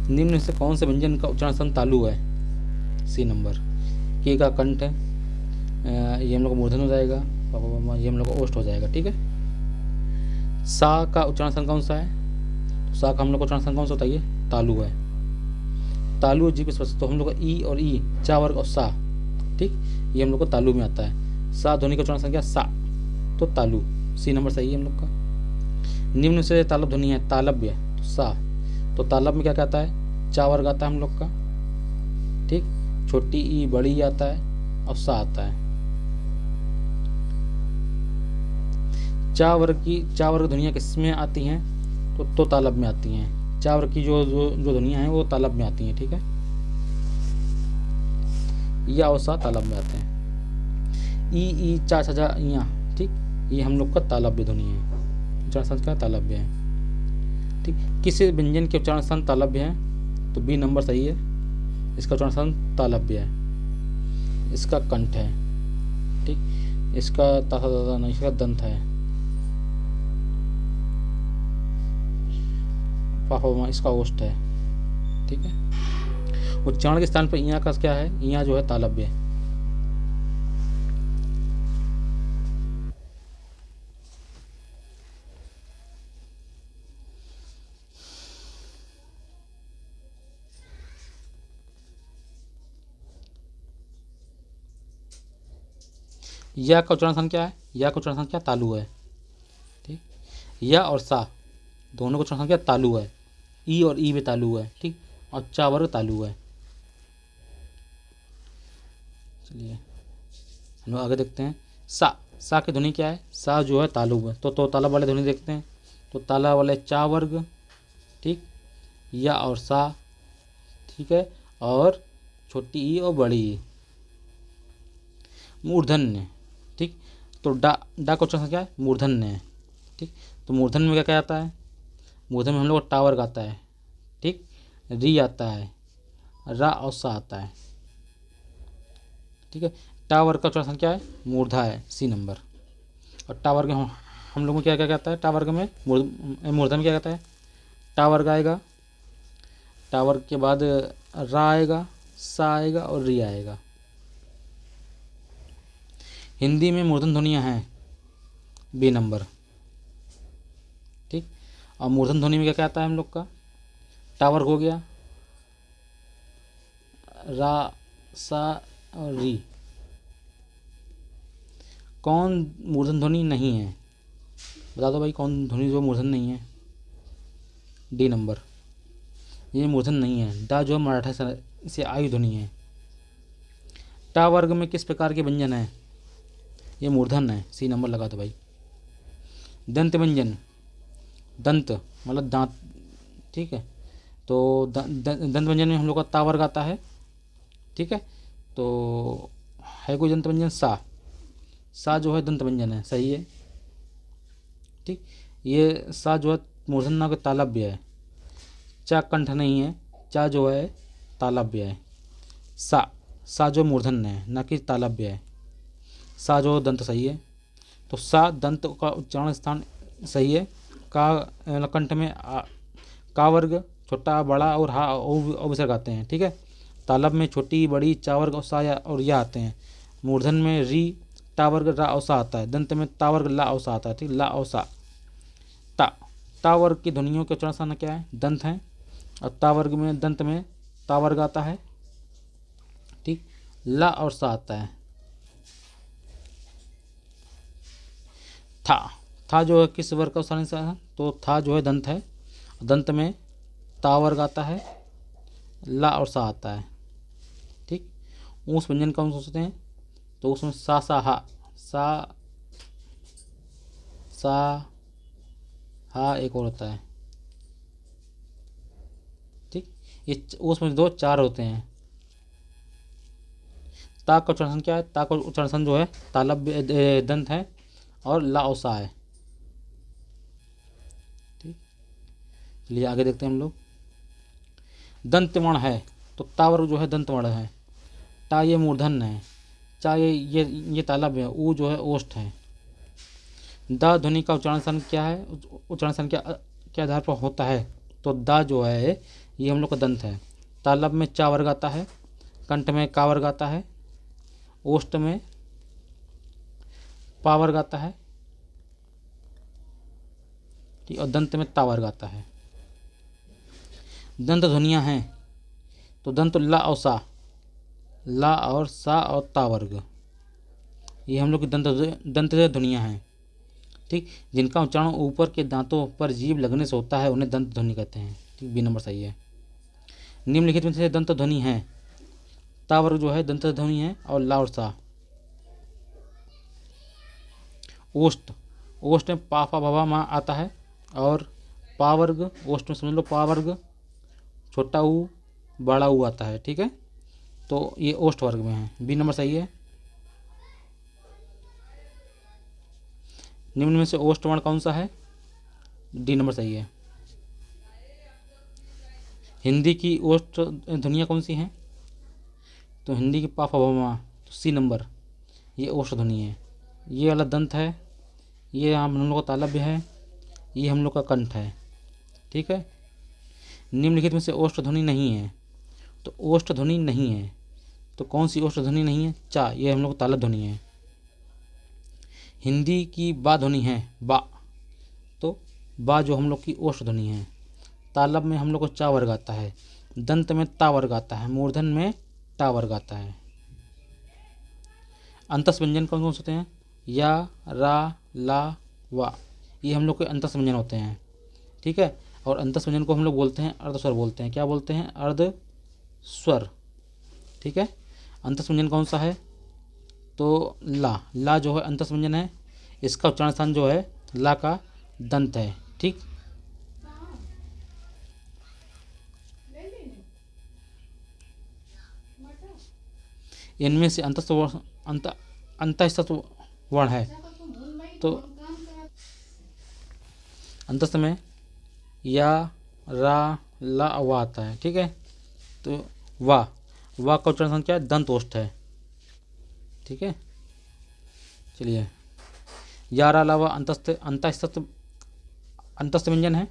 निम्न में से कौन से व्यंजन का उच्चारण स्थान तालु है? C number. के का कंठ है, ये हम लोग को मूर्धन हो जाएगा, ये हम लोग को ओष्ठ हो जाएगा। ठीक है। सा का उच्चारण स्थान कौन सा है? तो सा का हम लोग को उच्चारण स्थान कौन सा होता है? ये तालु है। तालु जीभ स्पर्श, तो हम लोग का ई और ई, चा वर्ग और सा, ठीक, ये हम लोग को तालु में आता है। सा ध्वनि का उच्चारण स्थान क्या? सा, तो तालु। सी नंबर सही है हम लोग का। निम्न से तालब ध्वनि है तालब्य, तो सा, तो तालब में क्या कहता है? चा वर्ग आता है हम लोग का, ठीक, छोटी ई बड़ी आता है और सा आता है। चा वर्ग ध्वनियाँ किसमें आती हैं? तो तालब में आती हैं। चा वर्ग की जो ध्वनियाँ हैं वो तालब में आती हैं। ठीक है। या और सा तालब में आते हैं। ई चा छजा इया, ठीक, ये हम लोग का तालब्य ध्वनि है, उच्चारण स्थान का तालब्य है। ठीक, किस व्यंजन के उच्चारण स्थान तालब्य है? तो बी नंबर सही है, इसका उच्चारण स्थान तालब्य है, इसका कंठ है। ठीक, इसका तासा नहीं, इसका दंत है, पापा इसका ओष्ठ है। ठीक है। उच्चारण के स्थान पर इया का क्या है? इया जो है तालब्य है। या का उच्चारण स्थान क्या है? या का उच्चारण स्थान क्या? तालु है। ठीक, या और सा दोनों का उच्चारण स्थान क्या? तालु है। ई और ई भी तालु है। ठीक, और चा वर्ग तालु है। चलिए हम लोग आगे देखते हैं। सा की ध्वनि क्या है? सा जो है तालु है, तो तालब वाले ध्वनि देखते हैं। तो ताला वाले चा वर्ग, ठीक, या और सा, ठीक है, और छोटी ई और बड़ी ई, मूर्धन्य। ठीक, तो डा का उच्चारण क्या है? मूर्धन्य है। ठीक, तो मूर्धन्य में क्या क्या आता है? मूर्धन्य में हम लोग को टा वर्ग आता है, ठीक, री आता है, रा और सा आता है। ठीक है। टा वर्ग का उच्चारण क्या है? मूर्धा है, सी नंबर। और टा वर्ग हम लोग में क्या क्या कहता है? टा वर्ग में मूर्धन में क्या कहता है? टा वर्ग आएगा, टा वर्ग के बाद रा आएगा, सा आएगा और री आएगा। हिंदी में मूर्धन ध्वनियाँ हैं, बी नंबर। ठीक, और मूर्धन ध्वनि में क्या क्या आता है हम लोग का? टा वर्ग हो गया, रा, सा और री। कौन मूर्धन ध्वनि नहीं है? बता दो भाई, कौन ध्वनि जो मूर्धन नहीं है? डी नंबर, ये मूर्धन नहीं है। डा जो मराठा से आयु ध्वनि है। टा वर्ग में किस प्रकार के व्यंजन है? ये मूर्धन है, सी नंबर लगा दो भाई। दंत व्यंजन, दंत मतलब दांत, ठीक है, तो दंत व्यंजन में हम लोग का ता वर्ग आता है। ठीक है, तो है कोई दंत व्यंजन? सा जो है दंत व्यंजन है, सही है। ठीक, ये सा जो है मूर्धन ना के तालब्य है। चा कंठ नहीं है, चा जो है तालब्य है। सा जो मूर्धन है ना कि तालब्य है। सा जो दंत सही है, तो सा दंत का उच्चारण स्थान सही है। का कंठ में का वर्ग छोटा बड़ा और हा विसर्ग आते हैं। ठीक है। तालब में छोटी बड़ी चा वर्ग और सा और या आते हैं। मूर्धन में री, टा वर्ग, रा और सा आता है। दंत में ता वर्ग, ला और सा आता है। ठीक, ला और सा। ता वर्ग की ध्वनियों के उच्चारण स्थान क्या है? दंत है, और ता वर्ग में दंत में ता वर्ग आता है। ठीक, ला और सा आता है। था जो है किस वर्ग का उच्चारण स्थान है? तो था जो है दंत है, दंत में ता वर्ग आता है, ला और सा आता है। ठीक, ऊस व्यंजन कौन सोचते हैं? तो उसमें सा हा एक और होता है। ठीक, ये उसमें दो चार होते हैं। ता का उच्चारण क्या है? ता का उच्चारण जो है तालब दंत है और ला और सा है। ठीक, चलिए आगे देखते हैं हम लोग। दंतवर्ण है, तो ता वर्ग जो है दंतवर्ण है। टा ये मूर्धन है, चा ये तालब है, ऊ जो है ओष्ठ है। द ध्वनि का उच्चारण स्थान क्या है? उच्चारण स्थान क्या आधार पर होता है? तो दा जो है ये हम लोग का दंत है। तालब में चा वर्ग आता है, कंठ में का वर्ग आता है, ओष्ठ में पा वर्ग आता है, ठीक, और दंत में ता वर्ग आता है। दंत ध्वनियाँ हैं तो दंत ला और सा, ला और सा और ता वर्ग, ये हम लोग की दंत ध्वनियाँ हैं, ठीक, जिनका उच्चारण ऊपर के दांतों पर जीभ लगने से होता है उन्हें दंत ध्वनि कहते हैं, ठीक, बी नंबर सही है। निम्नलिखित में से दंत ध्वनि है, ता वर्ग जो है दंत ध्वनि है और ला और सा। ओष्ठ, ओष्ठ में पा फा भवा मा आता है और पा वर्ग, ओष्ठ में समझ लो पा वर्ग, छोटा ऊ बड़ा ऊ आता है, ठीक है, तो ये ओष्ठ वर्ग में है, बी नंबर सही है। निम्न में से ओष्ठ वर्ण कौन सा है, डी नंबर सही है। हिंदी की ओष्ठ ध्वनियाँ कौन सी हैं, तो हिंदी की पा फा भा मा, तो सी नंबर, ये ओष्ठ ध्वनि है। ये वाला दंत है, ये हम लोग का तालव्य है, ये हम लोग का कंठ है, ठीक है। निम्नलिखित में से ओष्ठ ध्वनि नहीं है, तो ओष्ठ ध्वनि नहीं है तो कौन सी ओष्ठ ध्वनि नहीं है, चा, ये हम लोग का तालव्य ध्वनि है। हिंदी की बा ध्वनि है, बा, तो बा जो हम लोग की ओष्ठ ध्वनि है। तालब में हम लोग को चा वर्ग आता है, दंत में ता वर्ग आता है, मूर्धन में टा वर्ग आता है। अंतस व्यंजन कौन कौन से होते हैं, या, रा, ला, वा, ये हम लोग के अंतस व्यंजन होते हैं, ठीक है। और अंतस व्यंजन को हम लोग बोलते हैं अर्धस्वर बोलते हैं, क्या बोलते हैं, अर्धस्वर, ठीक है। अंतस व्यंजन कौन सा है, तो ला, ला जो है अंतस व्यंजन है, इसका उच्चारण स्थान जो है ला का दंत है, ठीक। इनमें से अंतस्थ वर्ण है, तो अंतस्थ में या, रा, ला, वा आता है, ठीक है। तो वा, वा का उच्चारण क्या है, दंत ओष्ठ है, ठीक है। चलिए, या, रा, ला, वा अंतस्थ व्यंजन है।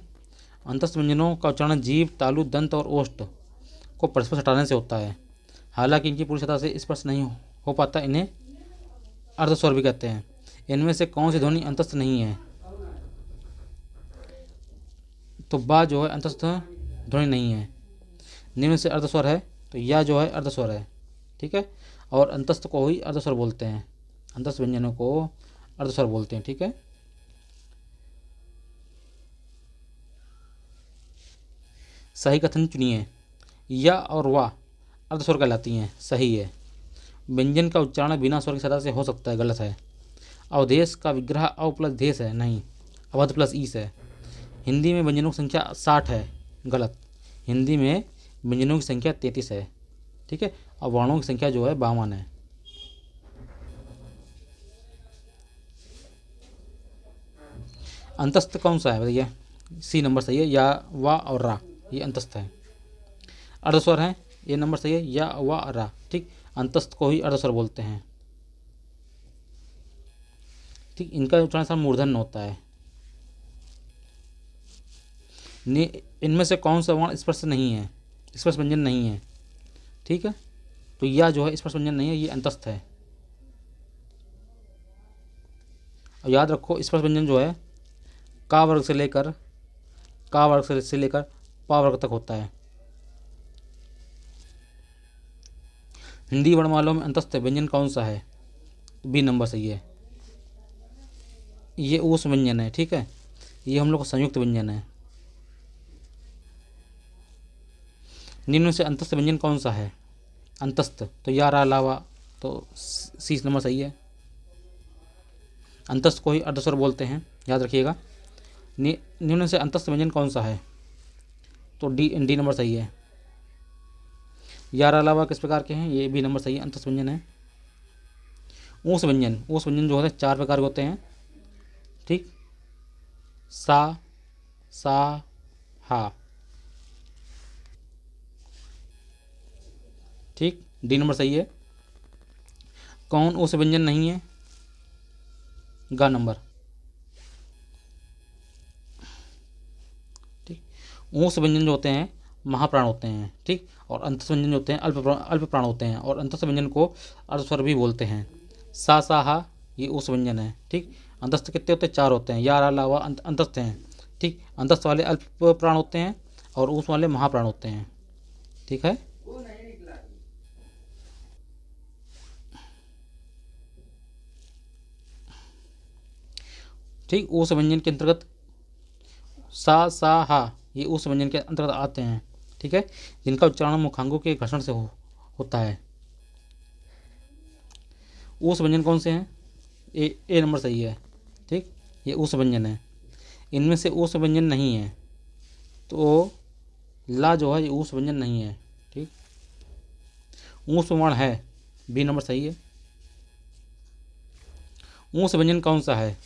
अंतस्थ व्यंजनों का उच्चारण जीभ, तालु, दंत और ओष्ठ को परस्पर हटाने से होता है। हालांकि इनकी पूरी सतह से स्पर्श नहीं हो पाता, इन्हें अर्धस्वर भी कहते हैं। इनमें से कौन सी ध्वनि अंतस्थ नहीं है, तो बा जो है अंतस्थ ध्वनि नहीं है। निम्न से अर्धस्वर है, तो या जो है अर्धस्वर है, ठीक है। और अंतस्थ को ही अर्धस्वर बोलते हैं, अंतस्थ व्यंजनों को अर्धस्वर बोलते हैं, ठीक है। सही कथन चुनिए, या और वा अर्धस्वर कहलाती हैं, सही है। व्यंजन का उच्चारण बिना स्वर की सतह से हो सकता है, गलत है। अवधेश का विग्रह अव प्लस देश है, नहीं, अवध प्लस ईस है। हिंदी में व्यंजनों की संख्या 60 है, गलत। हिंदी में व्यंजनों की संख्या 33 है, ठीक है, और वर्णों की संख्या जो है 52 है। अंतस्थ कौन सा है भैया, सी नंबर सही है, या, वा और रा, ये अंतस्थ है। अर्धस्वर है, ये नंबर सही है, या, वा, रा, ठीक। अंतस्थ को ही अर्धस्वर बोलते हैं, ठीक। इनका उच्चारण मूर्धन्य होता है। इनमें से कौन सा वर्ण स्पर्श नहीं है, स्पर्श व्यंजन नहीं है, ठीक है। तो या जो है स्पर्श व्यंजन नहीं है, ये अंतस्थ है। और याद रखो स्पर्श व्यंजन जो है का वर्ग से लेकर पा वर्ग तक होता है। हिंदी वर्णमालाओं में अंतस्थ व्यंजन कौन सा है, बी नंबर सही है, ये ऊस व्यंजन है, ठीक है। ये हम लोग का संयुक्त व्यंजन है। निम्न से अंतस्थ व्यंजन कौन सा है, अंतस्थ, तो या, रा, ला, वा, तो सी नंबर सही है। अंतस्थ को ही अर्धस्वर बोलते हैं, याद रखिएगा। निम्न से अंतस्थ व्यंजन कौन सा है, तो डी नंबर सही है। या, रा, ला, वा किस प्रकार के हैं, ये बी नंबर सही है, अंतस्थ व्यंजन है। ऊस व्यंजन जो होते हैं 4 प्रकार के होते हैं, ठीक। सा, हा, ठीक, डी नंबर सही है। कौन ऊस व्यंजन नहीं है, गा नंबर, ठीक। ऊष्म व्यंजन जो होते हैं महाप्राण होते हैं, ठीक। और अंतस्थ व्यंजन जो होते हैं अल्प प्राण होते हैं, और अंतस्थ व्यंजन को अर्धस्वर भी बोलते हैं। सा सा हा ये ऊष्म व्यंजन है, ठीक। अंतस्थ कितने होते हैं? 4 होते हैं। या अलावा अंतस्थ हैं, ठीक। अंतस्थ वाले अल्प प्राण होते हैं और ऊष्म वाले महाप्राण होते हैं, ठीक है। ठीक, ऊष्म व्यंजन के अंतर्गत सा हा ये ऊष्म व्यंजन के अंतर्गत आते हैं, ठीक है, जिनका उच्चारण मुखांगों के घर्षण से होता है। ऊष्म व्यंजन कौन से हैं? ए नंबर सही है, ठीक। ये ऊष्म व्यंजन है। इनमें से ऊष्म व्यंजन नहीं है तो ला जो है ये ऊष्म व्यंजन नहीं है, ठीक। ऊष्म वर्ण है, बी नंबर सही है। ऊष्म व्यंजन कौन सा है?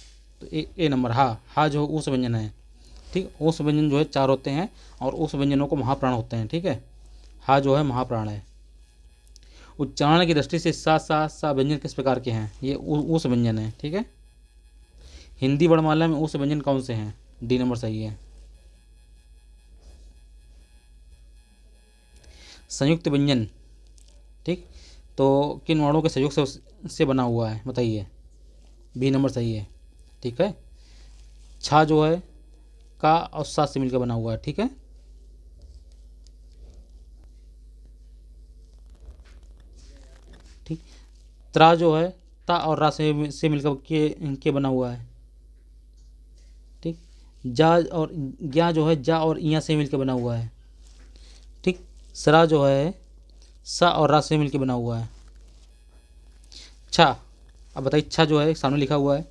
तो ए नंबर हा जो ऊष्म व्यंजन है, ठीक। ऊष्म व्यंजन जो है 4 होते हैं और ऊष्म व्यंजनों को महाप्राण होते हैं, ठीक है। हा जो है महाप्राण है। उच्चारण की दृष्टि से सा व्यंजन किस प्रकार के हैं? ये ऊष्म व्यंजन है, ठीक है। हिंदी वर्णमाला में ऊष्म व्यंजन कौन से हैं? डी नंबर सही है। संयुक्त व्यंजन, ठीक, तो किन वर्णों के सहयोग से बना हुआ है बताइए? बी नंबर सही है, ठीक है। छा जो है का और सा से मिलकर बना हुआ है, ठीक है। ठीक, त्रा जो है ता और रा से मिलकर के बना हुआ है, ठीक। जा और ज्ञा जो है जा और इया से मिलकर बना हुआ है, ठीक। सरा जो है सा और रा से मिलकर बना हुआ है। छा, अब बताइए, छा जो है सामने लिखा हुआ है,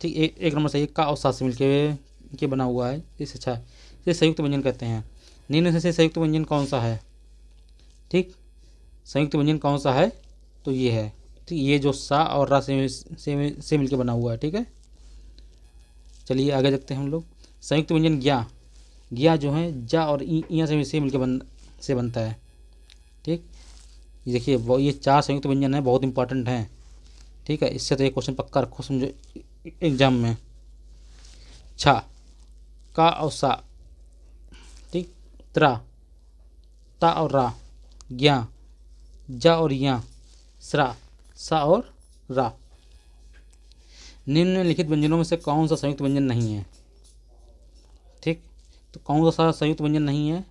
ठीक। एक नंबर सही, का और सा से मिलकर के बना हुआ है, इसे छा, इसे संयुक्त व्यंजन कहते हैं। निम्न में से संयुक्त व्यंजन कौन सा है? ठीक, संयुक्त व्यंजन कौन सा है? तो ये है, ठीक। ये जो सा और रा से मिलकर बना हुआ है, ठीक है। चलिए आगे देखते हैं हम लोग। संयुक्त व्यंजन ज्ञा, ज्ञा जो है जा और इया से मिलकर से बनता है, ठीक। ये देखिए ये 4 संयुक्त व्यंजन है, बहुत इंपॉर्टेंट हैं, ठीक है। इससे तो एक क्वेश्चन पक्का रखो समझो एग्जाम में। छा, का और सा, ठीक। त्रा, ता और रा। ज्ञा, जा और या। स्रा, सा और रा। निम्नलिखित व्यंजनों में से कौन सा संयुक्त व्यंजन नहीं है? ठीक, तो कौन सा संयुक्त व्यंजन नहीं है?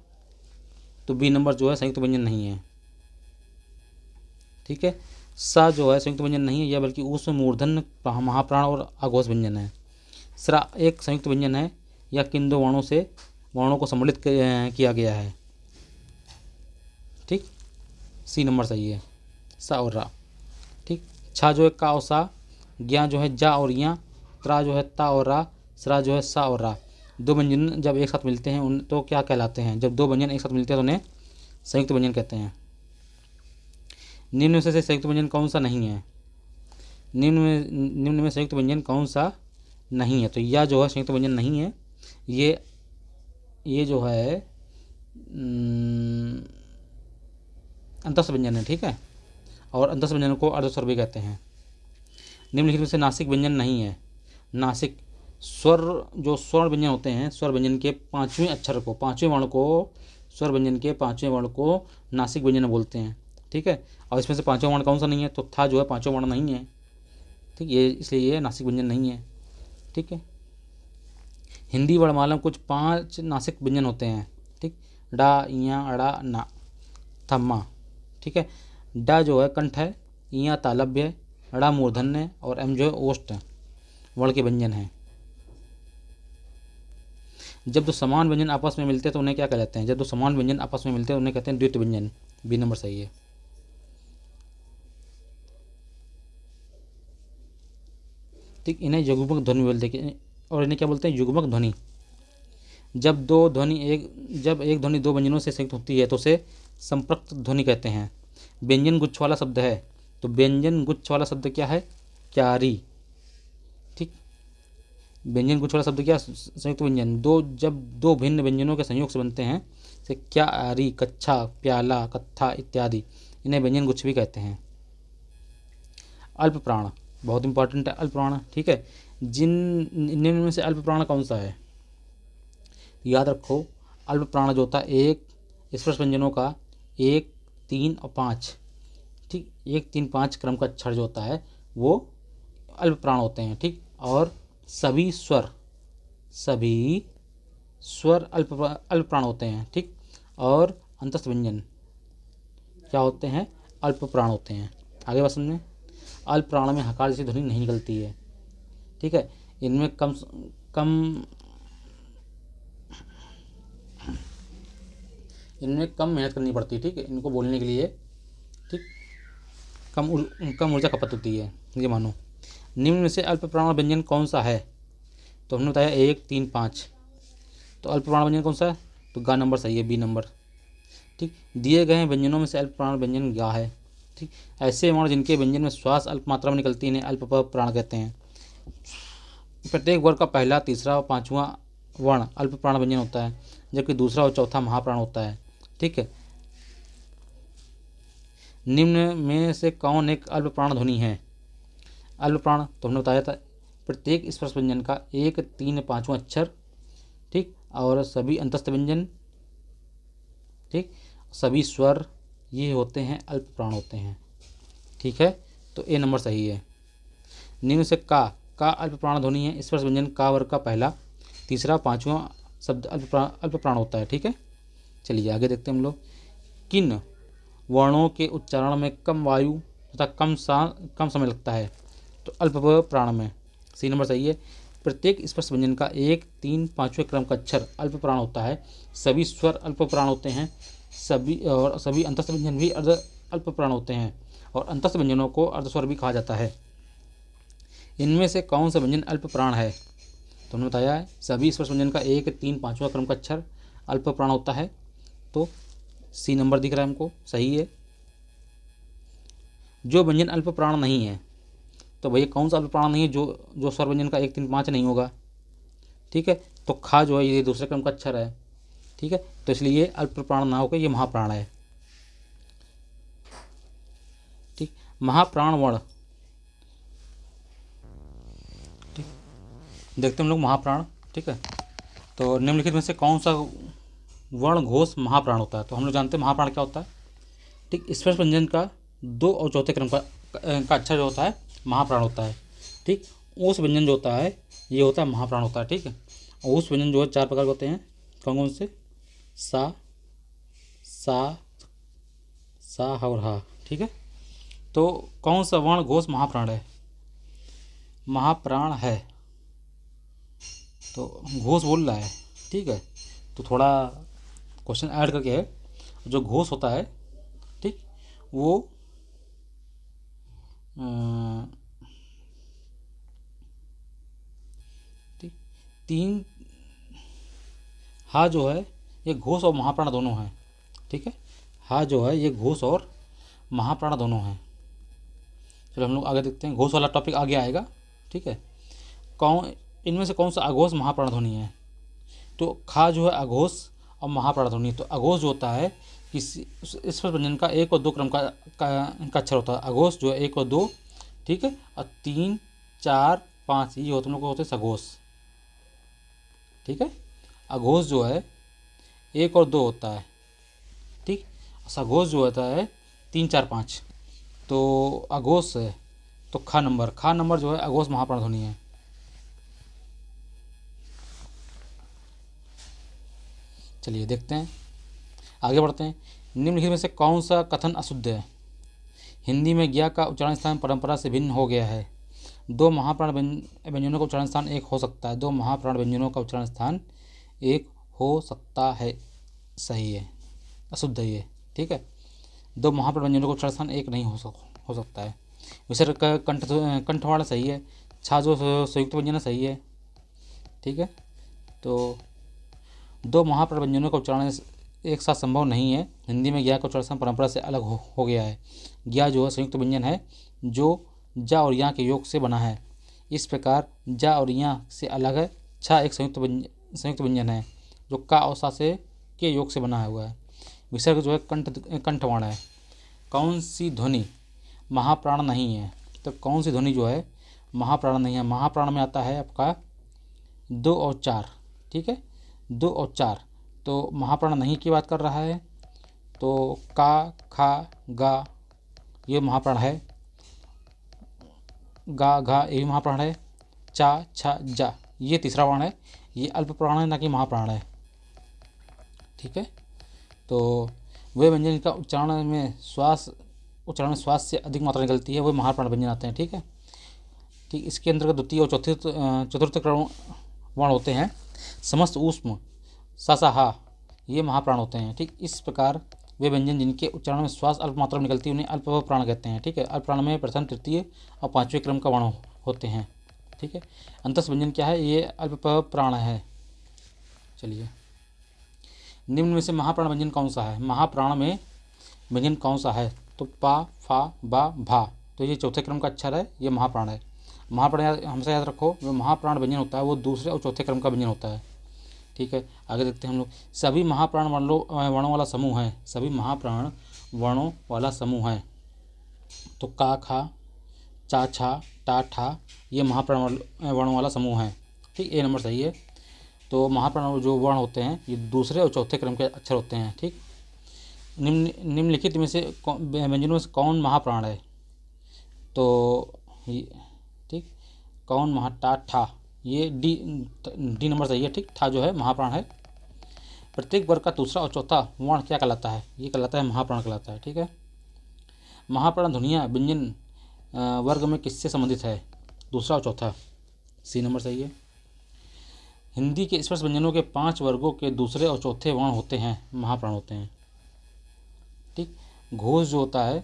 तो बी नंबर जो है संयुक्त व्यंजन नहीं है, ठीक है। सा जो है संयुक्त व्यंजन नहीं है, यह बल्कि ऊष्म मूर्धन्य महाप्राण और आघोष व्यंजन है। स्रा एक संयुक्त व्यंजन है, या किन दो वर्णों को सम्मिलित किया गया है, ठीक। सी नंबर सही है, सा और रा, ठीक। छा जो है का और सा। ज्ञा जो है जा और या। त्रा जो है ता और रा। सरा जो है सा और रा। दो व्यंजन जब एक साथ मिलते हैं उन तो क्या कहलाते हैं? जब दो व्यंजन एक साथ मिलते हैं तो उन्हें संयुक्त व्यंजन कहते हैं। निम्न में से संयुक्त व्यंजन कौन सा नहीं है? निम्न में संयुक्त व्यंजन कौन सा नहीं है? तो यह जो है संयुक्त व्यंजन नहीं है, ये जो है अंतस्थ व्यंजन है, ठीक है। और अंतस्थ व्यंजन को अर्धस्वर भी कहते हैं। निम्नलिखित में से नासिक व्यंजन नहीं है। नासिक स्वर, जो स्वर व्यंजन होते हैं, स्वर व्यंजन के 5वें अक्षर को, 5वें वर्ण को, स्वर व्यंजन के 5वें वर्ण को नासिक व्यंजन बोलते हैं, ठीक है। और इसमें से 5वां वर्ण कौन सा नहीं है? तो था जो है 5वां वर्ण नहीं है, ठीक। ये इसलिए ये नासिक व्यंजन नहीं है, ठीक है। हिंदी वर्णमाला में कुछ 5 नासिक व्यंजन होते हैं, ठीक। डा, इया, अड़ा, ना, थम्मा, ठीक है। डा जो है कंठ है, इया तालव्य है, अड़ा मूर्धन्य है और एम जो है ओष्ठ वर्ण के व्यंजन है। जब दो समान व्यंजन आपस में मिलते हैं तो उन्हें क्या कहते हैं? जब दो समान व्यंजन आपस में मिलते हैं उन्हें कहते हैं द्वित्व व्यंजन। बी नंबर सही है। ठीक, इन्हें युग्मक ध्वनि बोलते हैं, और इन्हें क्या बोलते हैं? युग्मक ध्वनि। जब एक ध्वनि दो व्यंजनों से संयुक्त होती है तो उसे संपृक्त ध्वनि कहते हैं। व्यंजन गुच्छ वाला शब्द है, तो व्यंजन गुच्छ वाला शब्द क्या है? क्यारी, ठीक। व्यंजन गुच्छ वाला शब्द क्या? संयुक्त व्यंजन। जब दो भिन्न व्यंजनों के संयोग से बनते हैं से क्यारी, कच्छा, प्याला, कत्था इत्यादि, इन्हें व्यंजन गुच्छ भी कहते हैं। अल्प प्राण बहुत इंपॉर्टेंट है, अल्प प्राण, ठीक है। निम्न में से अल्प प्राण कौन सा है? याद रखो, अल्प प्राण जो होता है एक स्पर्श व्यंजनों का 1, 3 और 5, ठीक, 1, 3, 5 क्रम का अक्षर जो होता है वो अल्प प्राण होते हैं, ठीक। और सभी स्वर अल्प प्राण होते हैं, ठीक। और अंतस्थ व्यंजन क्या होते हैं, अल्प प्राण होते हैं। आगे बात समझें, अल्प प्राण में हकार जैसी ध्वनि नहीं निकलती है, ठीक है। इनमें कम मेहनत करनी पड़ती है, ठीक है, इनको बोलने के लिए, ठीक। कम ऊर्जा खपत होती है। ये मानो निम्न में से अल्प प्राण व्यंजन कौन सा है, तो हमने बताया 1, 3, 5। तो अल्प प्राण व्यंजन कौन सा है, तो गा नंबर सही है, बी नंबर, ठीक। दिए गए व्यंजनों में से अल्प प्राण व्यंजन गा है, ठीक। ऐसे वर्ण जिनके व्यंजन में श्वास अल्प मात्रा में निकलती है इन्हें अल्प प्राण कहते हैं। प्रत्येक वर्ग का पहला, तीसरा और पांचवा वर्ण अल्प प्राण व्यंजन होता है, जबकि दूसरा और चौथा महाप्राण होता है, ठीक है। निम्न में से कौन एक अल्प प्राण ध्वनि है। अल्प प्राण तो हमने बताया था प्रत्येक स्पर्श व्यंजन का 1, 3, 5वां अक्षर, ठीक। और सभी अंतस्थ व्यंजन, ठीक, सभी स्वर, ये होते हैं अल्प प्राण होते हैं, ठीक है। तो ए नंबर सही है। निम्न से का अल्प प्राण ध्वनि है। स्पर्श व्यंजन का वर्ग का पहला, तीसरा, पांचवा शब्द अल्प प्राण होता है, ठीक है। चलिए आगे देखते हैं हम लोग। किन वर्णों के उच्चारण में कम वायु तथा कम समय लगता है, तो अल्प प्राण में। सी नंबर सही है। प्रत्येक स्पर्श व्यंजन का 1, 3, 5वें क्रम का अक्षर अल्प प्राण होता है। सभी स्वर अल्प प्राण होते हैं। सभी अंतस्थ व्यंजन भी अर्ध अल्प प्राण होते हैं, और अंतस्थ व्यंजनों को अर्धस्वर भी कहा जाता है। इनमें से कौन सा व्यंजन अल्प प्राण है, तो हमने बताया है सभी स्पर्श व्यंजन का 1, 3, 5वां क्रम का अक्षर अल्प प्राण होता है। तो सी नंबर दिख रहा है हमको, सही है। जो व्यंजन अल्प प्राण नहीं है, तो भैया कौन सा अल्प प्राण नहीं है, जो स्वर व्यंजन का 1, 3, 5 नहीं होगा, ठीक है। तो खा जो है ये दूसरे क्रम का अक्षर है, ठीक है। तो इसलिए ये अल्प प्राण ना होकर ये महाप्राण है, ठीक। महाप्राण वर्ण, ठीक, देखते हैं हम लोग महाप्राण, ठीक है। तो निम्नलिखित में से कौन सा वर्ण घोष महाप्राण होता है, तो हम लोग जानते हैं महाप्राण क्या होता है, ठीक। स्पर्श व्यंजन का 2 और चौथे क्रम का अक्षर जो होता है महाप्राण होता है, ठीक। ऊस व्यंजन जो होता है ये होता है महाप्राण होता है, ठीक है। और ऊस व्यंजन जो है 4 प्रकार के होते हैं, कौन कौन से, सा, और हा, ठीक है। तो कौन सा वर्ण घोष महाप्राण है, महाप्राण है, तो घोष बोल रहा है, ठीक है। तो थोड़ा क्वेश्चन ऐड करके है, जो घोष होता है, ठीक, वो ठीक 3 हा जो है ये घोष और महाप्राण दोनों हैं, ठीक है। हा जो है ये घोष और महाप्राण दोनों हैं। चलो हम लोग आगे देखते हैं, घोष वाला टॉपिक आगे आएगा, ठीक है। इनमें से कौन सा अघोष महाप्राण ध्वनि है, तो खा जो है अघोष और महाप्राण ध्वनि। तो अघोष जो होता है किसी स्पर्श व्यंजन का 1 और 2 क्रम का अक्षर होता है। अघोष जो है 1 और 2, ठीक है। और 3, 4, 5 ये होते हम लोग को होते हैं सघोष, ठीक है। अघोष जो है 1 और 2 होता है, ठीक। सघोष जो होता है 3, 4, 5। तो अघोष है तो खा नंबर जो है अघोष महाप्राण ध्वनि है। चलिए देखते हैं, आगे बढ़ते हैं। निम्नलिखित में से कौन सा कथन अशुद्ध है। हिंदी में ज्ञा का उच्चारण स्थान परंपरा से भिन्न हो गया है। 2 महाप्राण व्यंजनों का उच्चारण स्थान 1 हो सकता है। 2 महाप्राण व्यंजनों का उच्चारण स्थान 1 हो सकता है, सही है, अशुद्ध है ये, ठीक है। 2 महाप्राण व्यंजनों का उच्चारण स्थान 1 नहीं हो सकता है। विसर्ग का कंठवाड़ा सही है। छा जो संयुक्त व्यंजन सही है, ठीक है। तो 2 महाप्राण व्यंजनों का उच्चारण एक साथ संभव नहीं है। हिंदी में ज्ञा का उच्चारण परंपरा से अलग हो गया है। ज्ञा जो है संयुक्त व्यंजन है जो जा और या के योग से बना है। इस प्रकार जा और या से अलग है। छा एक संयुक्त व्यंजन है जो का और सा से के योग से बना हुआ है। विसर्ग जो है कंठवर्ण है। कौन सी ध्वनि महाप्राण नहीं है, तो कौन सी ध्वनि जो है महाप्राण नहीं है। महाप्राण में आता है आपका 2 और 4, ठीक है। 2 और 4 तो महाप्राण नहीं की बात कर रहा है, तो का, खा, गा ये महाप्राण है, गा, घा ये भी महाप्राण है, चा, छा, जा ये तीसरा प्राण है। ये अल्प प्राण है, ना कि महाप्राण है। ठीक है, तो वे व्यंजन का उच्चारण में श्वास से अधिक मात्रा निकलती है, वे महाप्राण व्यंजन आते हैं। ठीक है, ठीक इसके अंतर्गत द्वितीय और चतुर्थ वर्ण होते हैं। समस्त ऊष्म, सा, सा, हा ये महाप्राण होते हैं। ठीक, इस प्रकार वे व्यंजन जिनके उच्चारण में श्वास अल्प मात्रा में निकलती है उन्हें अल्प प्राण कहते हैं। ठीक है, अल्प प्राण में प्रथम, तृतीय और पांचवें क्रम का वर्ण होते हैं। ठीक है, अंतस व्यंजन क्या है, ये अल्प प्राण है। चलिए, निम्न में से महाप्राण व्यंजन कौन सा है? महाप्राण में व्यंजन कौन सा है? तो पा, फा, बा, भा, तो ये चौथे क्रम का अक्षर है, ये महाप्राण है। महाप्राण हमेशा याद रखो, जो महाप्राण व्यंजन होता है वो दूसरे और चौथे क्रम का व्यंजन होता है। ठीक है, आगे देखते हैं हम लोग। सभी महाप्राण वर्णों वाला समूह है, सभी महाप्राण वर्णों वाला समूह है। तो का, खा, चा, छा, टा, ठा ये महाप्राण वर्णों वाला समूह है। ठीक, ए नंबर सही है। तो महाप्राण जो वर्ण होते हैं ये दूसरे और चौथे क्रम के अक्षर होते हैं। ठीक, निम्नलिखित में से व्यंजनों में से कौन महाप्राण है? तो ठीक, कौन टा, ठा ये डी नंबर सही है। ठीक, ठा जो है महाप्राण है। प्रत्येक वर्ग का दूसरा और चौथा वर्ण क्या कहलाता है? ये कहलाता है महाप्राण कहलाता है। ठीक है, महाप्राण ध्वनियाँ व्यंजन वर्ग में किससे संबंधित है? दूसरा और चौथा, सी नंबर सही है। हिंदी के स्पर्श व्यंजनों के 5 वर्गों के दूसरे और चौथे वर्ण होते हैं, महाप्राण होते हैं। ठीक, घोष जो होता है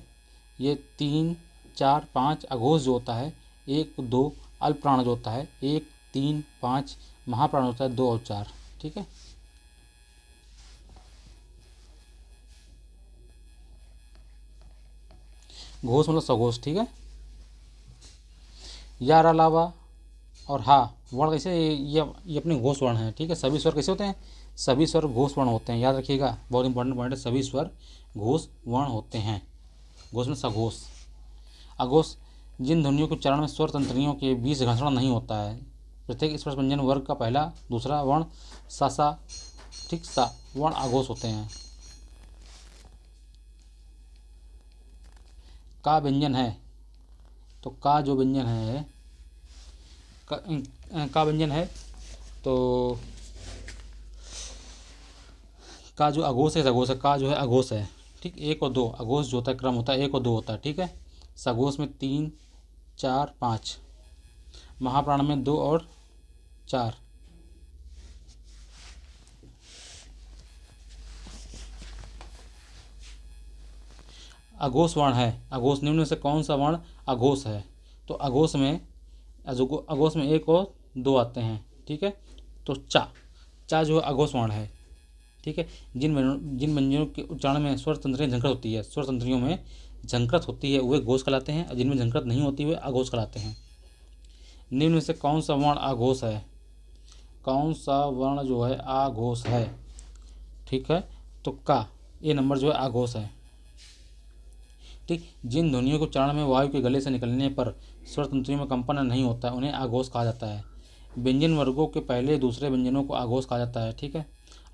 ये 3, 4, 5, अघोष जो होता है 1, 2, अल्प प्राण जो होता है 1, 3, 5, महाप्राण होता है 2 और 4। ठीक है, घोष मतलब सघोष। ठीक है, यार, अलावा और हा वर्ण कैसे, ये अपने घोष वर्ण हैं। ठीक है, सभी स्वर कैसे होते हैं? सभी स्वर घोष वर्ण होते हैं, याद रखिएगा, बहुत इंपॉर्टेंट पॉइंट है। सभी स्वर घोष वर्ण होते हैं। घोष में सघोष। अघोष जिन ध्वनियों के उच्चारण में स्वर तंत्रियों के बीच घर्षण नहीं होता है। प्रत्येक स्पर्श व्यंजन वर्ग का पहला दूसरा वर्ण सा, सा, ठीक, सा वर्ण अघोष होते हैं। का व्यंजन है, तो का जो व्यंजन है, का व्यंजन है तो का जो अघोष है सघोष है, का जो है अघोष है। ठीक, 1 और 2 अघोष जो होता है क्रम होता है 1 और 2 होता है। ठीक है, सघोष में 3, 4, 5, महाप्राण में 2 और 4। अघोष वर्ण है, अघोष निम्न में से कौन सा वर्ण अघोष है? तो अघोष में 1 और 2 आते हैं। ठीक है, तो चा जो है अघोष वर्ण है। ठीक है, जिन व्यंजनों के उच्चारण में स्वर तंत्रियाँ झंकृत होती है, स्वर तंत्रियों में झंकृत होती है वे घोष कहलाते हैं, और जिनमें झंकृत नहीं होती वे अघोष कहलाते हैं। निम्न में से कौन सा वर्ण अघोष है? कौन सा वर्ण जो है अघोष है? ठीक है, तो का, ये नंबर जो है अघोष है। ठीक, जिन ध्वनियों के उच्चारण में वायु के गले से निकलने पर स्वर तंत्रियों में कंपन नहीं होता है उन्हें अघोष कहा जाता है। व्यंजन वर्गों के पहले दूसरे व्यंजनों को अघोष कहा जाता है। ठीक है,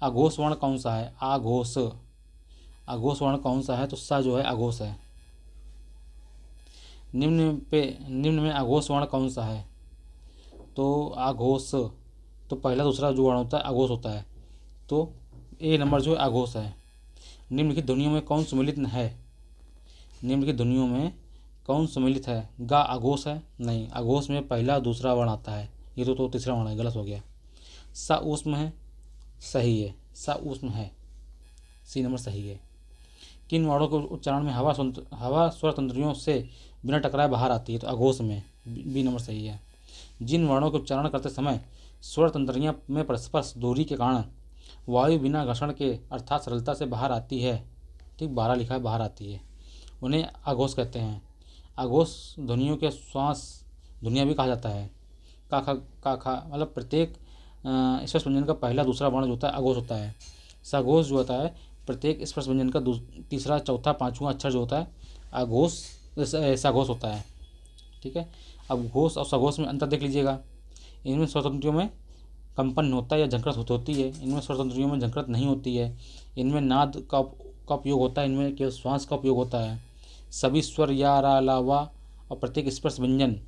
अघोष वर्ण कौन सा है? अघोष। अघोष वर्ण कौन सा है? तो सा जो है अघोष है। निम्न में अघोष वर्ण कौन सा है? तो अघोष, तो पहला दूसरा जो वर्ण होता है अघोष होता है, तो ए नंबर जो है अघोष है। निम्नलिखित ध्वनियों में कौन सम्मिलित है? निम्नलिखित ध्वनियों में कौन सम्मिलित है? गा अघोष है? नहीं, अघोष में पहला दूसरा वर्ण आता है, ये तो तीसरा वर्ण है, गलत हो गया। सा ऊष्म है, सही है, सा ऊष्म है, सी नंबर सही है। किन वर्णों के उच्चारण में हवा स्वर तंत्रियों से बिना टकराए बाहर आती है? तो अघोष में, बी नंबर सही है। जिन वर्णों के उच्चारण करते समय स्वर तंत्रियाँ में परस्पर दूरी के कारण वायु बिना घर्षण के अर्थात सरलता से बाहर आती है, ठीक, 12 लिखा है, बाहर आती है, उन्हें अघोष कहते हैं। अघोष ध्वनियों के श्वास ध्वनियाँ भी कहा जाता है। का खा मतलब प्रत्येक स्पर्श व्यंजन का पहला दूसरा वर्ण जो होता है अघोष होता है। सघोष जो होता है प्रत्येक स्पर्श व्यंजन का तीसरा चौथा पाँचवां अक्षर जो होता है अघोष सघोष होता है। ठीक है, अब घोष और सघोष में अंतर देख लीजिएगा। इनमें स्वतंत्रियों में कंपन होता है या झंकृत होती है। इनमें स्वर तंत्रियों में झंकृत नहीं होती है। इनमें नाद का उपयोग होता है। इनमें केवल श्वास का उपयोग होता है। सभी स्वर या, रा, ला, वा और प्रत्येक स्पर्श व्यंजन,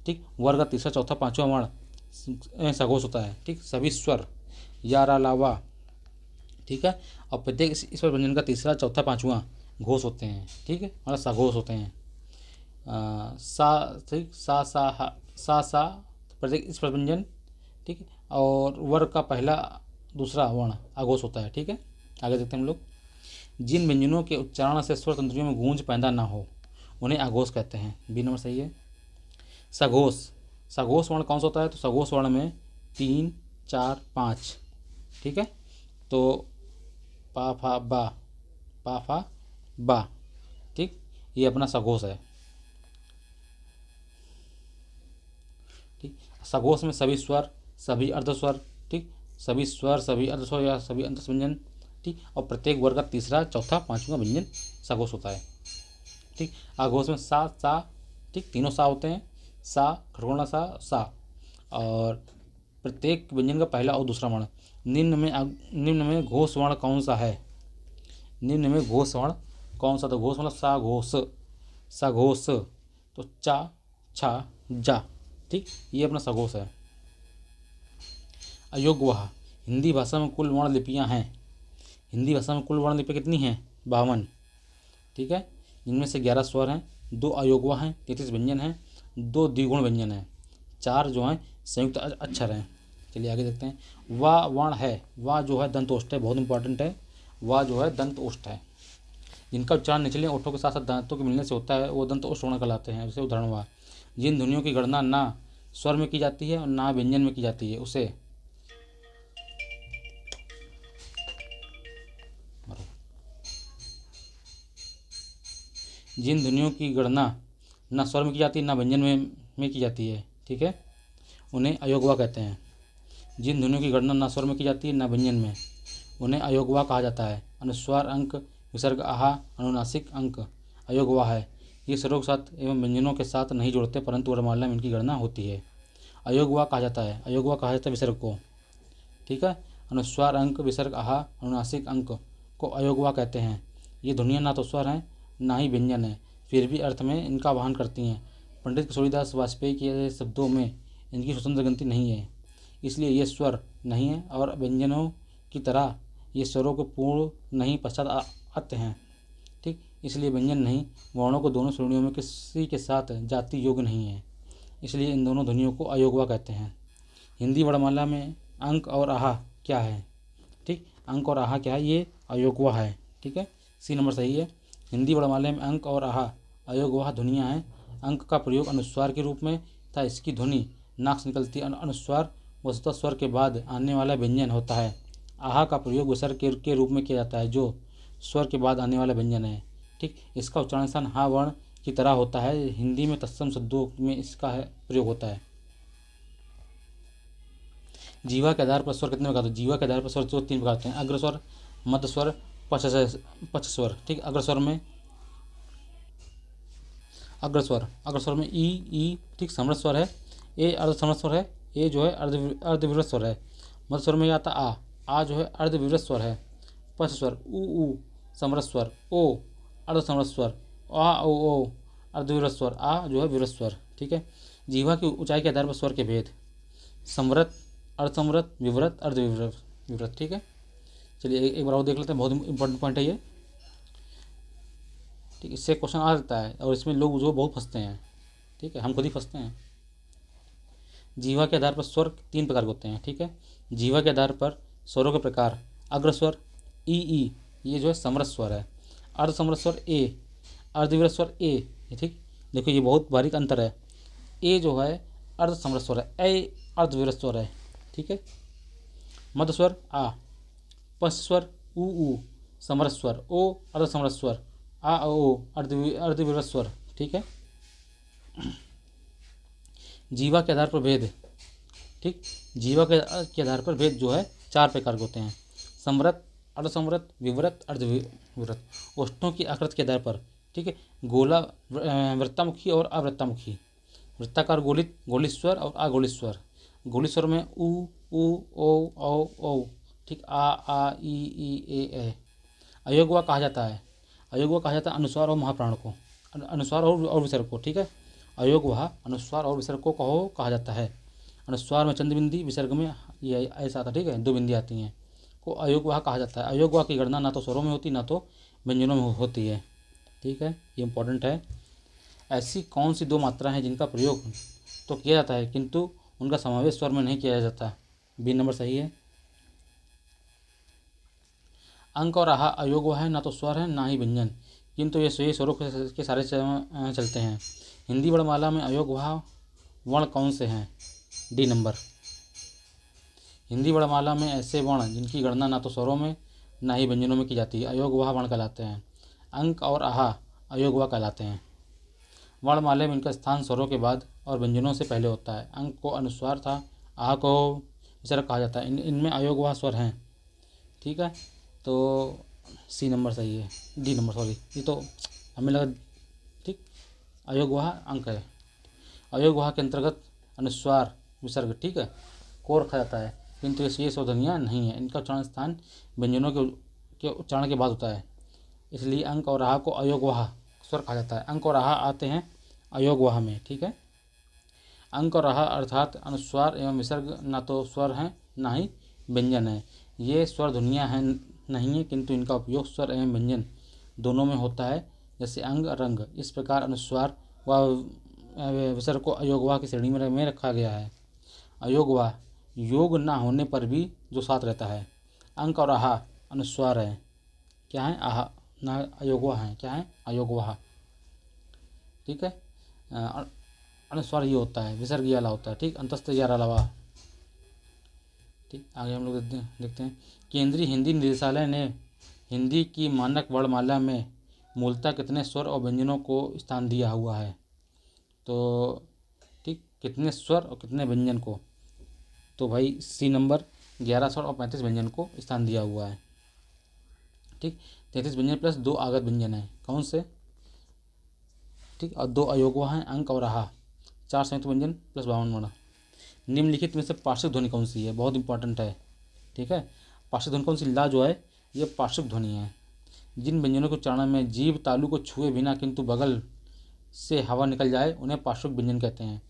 ठीक, वर्ग का तीसरा चौथा पांचवा वर्ण सघोष होता है। ठीक, सभी स्वर या, रा, ला, वा, ठीक है, और प्रत्येक स्पर्श व्यंजन का तीसरा चौथा पांचवा घोष होते हैं। ठीक है, मतलब सघोष होते हैं। सा, ठीक, सा प्रत्येक स्पर्श व्यंजन, ठीक है, और वर्ग का पहला दूसरा वर्ण अघोष होता है। ठीक है, आगे देखते हैं हम लोग। जिन व्यंजनों के उच्चारण से स्वर तंत्रियों में गूंज पैदा ना हो उन्हें अघोष कहते हैं। बी नंबर सही है। सघोष, सघोष वर्ण कौन सा होता है? तो सघोष वर्ण में 3, 4, 5, ठीक है, तो पा फा बा, ठीक, ये अपना सघोष है। ठीक, सघोष में सभी स्वर, सभी अर्धस्वर, ठीक, सभी स्वर, सभी अर्धस्वर या सभी अंतस्वर व्यंजन, ठीक, और प्रत्येक वर्ग का तीसरा चौथा पांचवा व्यंजन सघोष होता है। ठीक, आघोष में सा, ठीक, तीनों सा होते हैं, सा, खड़गोणा सा, और प्रत्येक व्यंजन का पहला और दूसरा वर्ण। निम्न में घोष वर्ण कौन सा है? निम्न में घोष वर्ण कौन सा? तो घोष मतलब सा घोष, तो चा, छा, जा, ठीक, ये अपना सघोष है। अयोग्यवाह, हिंदी भाषा में कुल वर्ण लिपियाँ हैं। हिंदी भाषा में कुल वर्ण लिपियाँ कितनी हैं? 52, ठीक है, जिनमें से 11 स्वर हैं, 2 अयोग्यवाह हैं, 33 व्यंजन हैं, 2 द्विगुण व्यंजन हैं, 4 जो हैं संयुक्त अक्षर हैं। चलिए आगे देखते हैं। वा वर्ण है, वा जो है दंत ओष्ठ है, बहुत इंपॉर्टेंट है। वा जो है दंत ओष्ठ है, जिनका उच्चारण निचले ओठों के साथ साथ दांतों के मिलने से होता है, वो दंत ओष्ठ वर्ण कहलाते हैं। जैसे उदाहरण हुआ, जिन ध्वनियों की गणना ना स्वर में की जाती है और ना व्यंजन में की जाती है उसे जिन ध्वनियों की गणना ना स्वर में की जाती है ना व्यंजन में की जाती है, ठीक है, उन्हें अयोग्यवाह कहते हैं। जिन ध्वनियों की गणना ना स्वर में की जाती है ना व्यंजन में, उन्हें अयोग्यवाह कहा जाता है। अनुस्वार अंक, विसर्ग आहा, अनुनासिक अंक अयोग्यवाह है। ये स्वरों के साथ एवं व्यंजनों के साथ नहीं जोड़ते, परंतु वर्णमाला में इनकी गणना होती है। अयोग्यवाह कहा जाता है, अयोग्यवाह कहा जाता है विसर्ग को, ठीक है। अनुस्वार अंक, विसर्ग आहा, अनुनासिक अंक को अयोग्यवाह कहते हैं। ये ध्वनियाँ ना तो स्वर हैं ना ही व्यंजन है, फिर भी अर्थ में इनका वाहन करती हैं। पंडित किशोरीदास वाजपेयी के शब्दों में इनकी स्वतंत्र गिनती नहीं है, इसलिए ये स्वर नहीं है, और व्यंजनों की तरह ये स्वरों को पूर्ण नहीं पश्चात आते हैं, ठीक, इसलिए व्यंजन नहीं। वर्णों को दोनों श्रेणियों में किसी के साथ जाति योग्य नहीं है, इसलिए इन दोनों ध्वनियों को अयोग्यवाह कहते हैं। हिंदी वर्णमाला में अंक और आहा क्या है? ठीक, अंक और आहा क्या है? ये अयोग्यवाह है, ठीक है, सी नंबर सही है। हिंदी वर्णमाला में अंक और आहा अयोग्यवाह ध्वनियाँ हैं। अंक का प्रयोग अनुस्वार के रूप में तथा इसकी ध्वनि नाक से निकलती है। अनुस्वार वस्तुतः स्वर के बाद आने वाला व्यंजन होता है। आहा का प्रयोग विसर्ग के रूप में किया जाता है, जो स्वर के बाद आने वाला व्यंजन है, ठीक, इसका उच्चारण स्थान हा वर्ण की तरह होता है। हिंदी में तत्सम शब्दों में इसका प्रयोग होता है। जीवा के आधार पर स्वर कितने प्रकार होते हैं? जीवा के आधार पर स्वर तो 3 प्रकार होते हैं, अग्रस्वर, मध्य स्वर, पक्ष स्वर, ठीक। अग्रस्वर में ई, ठीक, समृत स्वर है। ए अर्ध समृत स्वर है। ए जो है अर्धविवृत स्वर है। मध्य स्वर में आता आ जो है अर्धविवृत स्वर है। पक्ष स्वर ऊ समृत स्वर, ओ अर्ध समृत स्वर, आ ओ अर्धविवृत स्वर, आ जो है विवृत स्वर, ठीक है। जीवा की ऊंचाई के आधार पर स्वर के भेद, समृत, अर्धसमृत, विवृत, अर्धविवृत, ठीक है। चलिए एक बार और देख लेते हैं, बहुत इंपॉर्टेंट पॉइंट है ये, ठीक, इससे क्वेश्चन आ सकता है और इसमें लोग जो बहुत फंसते हैं, ठीक है, हम खुद ही फंसते हैं। जीवा के आधार पर स्वर 3 प्रकार के होते हैं, ठीक है। जीवा के आधार पर स्वरों के प्रकार, अग्रस्वर ई, ये जो है समृत स्वर है। अर्धसमृत स्वर ए, अर्धविवृत स्वर ए, ठीक, देखो ये बहुत बारीक अंतर है। ए जो है अर्धसमृत स्वर है, ए अर्धविवृत स्वर है, ठीक है। मध्य स्वर आ, पश्च स्वर ऊ समृत स्वर, ओ अर्धसमृत स्वर, आ ओ अर्धविवृत स्वर, ठीक है। जीवा के आधार पर भेद, ठीक, जीवा के आधार पर भेद जो है 4 प्रकार के होते हैं, समृत, अर्धसमृत, विवृत, अर्धविवृत। ओष्ठों की आकृति के आधार पर, ठीक है, गोला, वृत्तामुखी और अवृत्तामुखी, वृत्ताकार गोलित, गोलित स्वर और अगोलित स्वर। गोली स्वर में उ, ओ, औ, ठीक, आ, ई, ए। अयोग्यवा कहा जाता है, अयोग्यवा कहा जाता है अनुस्वार और महाप्राण को, अनुस्वार और विसर्ग को, ठीक है। अयोग्यवा अनुस्वार और विसर्ग को कहा जाता है। अनुस्वार में चंद्र बिंदी, विसर्ग में ये ऐसा आता, ठीक है, 2 बिंदी आती हैं, को अयोग्यवा कहा जाता है। अयोग्यवा की गणना ना तो स्वरों में होती ना तो व्यंजनों में होती है, ठीक है, ये इंपॉर्टेंट है। ऐसी कौन सी 2 मात्राएं हैं जिनका प्रयोग तो किया जाता है किंतु उनका समावेश स्वर में नहीं किया जाता? बी नंबर सही है। अंक और आहा अयोग्य है, ना तो स्वर है ना ही व्यंजन, किंतु ये स्वरों के सारे चलते हैं। हिंदी वर्णमाला में अयोग्य वर्ण कौन से हैं? D number. हिंदी वर्णमाला में ऐसे वर्ण जिनकी गणना ना तो स्वरों में ना ही व्यंजनों में की जाती है, अयोग्य वर्ण कहलाते हैं। अंक और आहा अयोग्य कहलाते हैं। वर्णमाला में इनका स्थान स्वरों के बाद और व्यंजनों से पहले होता है। अंक को अनुस्वार था, आहा को विसर्ग कहा जाता है। इनमें अयोग्य स्वर हैं, ठीक है, तो सी नंबर सही है, डी नंबर सॉरी, ये तो हमें लगा, ठीक। अयोग्य अंक है, अयोग्य के अंतर्गत अनुस्वार विसर्ग, ठीक है, को रखा जाता है, किंतु ये शोधनियाँ नहीं है। इनका उच्चारण स्थान व्यंजनों के उच्चारण के बाद होता है, इसलिए अंक और आहा को अयोग्य स्वर कहा जाता है। अंक और आहा आते हैं अयोग्य में, ठीक है। अंक और आहा अर्थात अनुस्वार एवं विसर्ग ना तो स्वर हैं ना ही व्यंजन है। ये स्वर ध्वनियाँ हैं नहीं है, किंतु इनका उपयोग स्वर एवं व्यंजन दोनों में होता है, जैसे अंग रंग। इस प्रकार अनुस्वार व विसर्ग को अयोग्य की श्रेणी में रखा गया है। अयोग्य योग ना होने पर भी जो साथ रहता है। अंक और आहा अनुस्वार है, क्या है, आहा ना अयोग्य है, क्या है, अयोग्य, ठीक है। अनुस्वार ये होता है, विसर्ग ये वाला होता है, ठीक, अंतस्थ ये अलावा, ठीक। आगे हम लोग देखते हैं, केंद्रीय हिंदी निदेशालय ने हिंदी की मानक वर्णमाला में मूलतः कितने स्वर और व्यंजनों को स्थान दिया हुआ है? तो ठीक, कितने स्वर और कितने व्यंजन को? तो भाई सी नंबर, 11 स्वर और 35 व्यंजन को स्थान दिया हुआ है, ठीक। 33 व्यंजन प्लस 2 आगत व्यंजन है, कौन से, ठीक, और 2 अयोग्य हैं, अंक और आहा, 4 संयुक्त व्यंजन प्लस 52 वर्ण। निम्नलिखित में से पार्श्विक ध्वनि कौन सी है? बहुत इंपॉर्टेंट है, ठीक है। पार्श्विक ध्वनि कौन सी? ला जो है ये पार्श्विक ध्वनि है। जिन व्यंजनों के उच्चारण में जीभ तालु को छुए बिना किंतु बगल से हवा निकल जाए उन्हें पार्श्विक व्यंजन कहते हैं।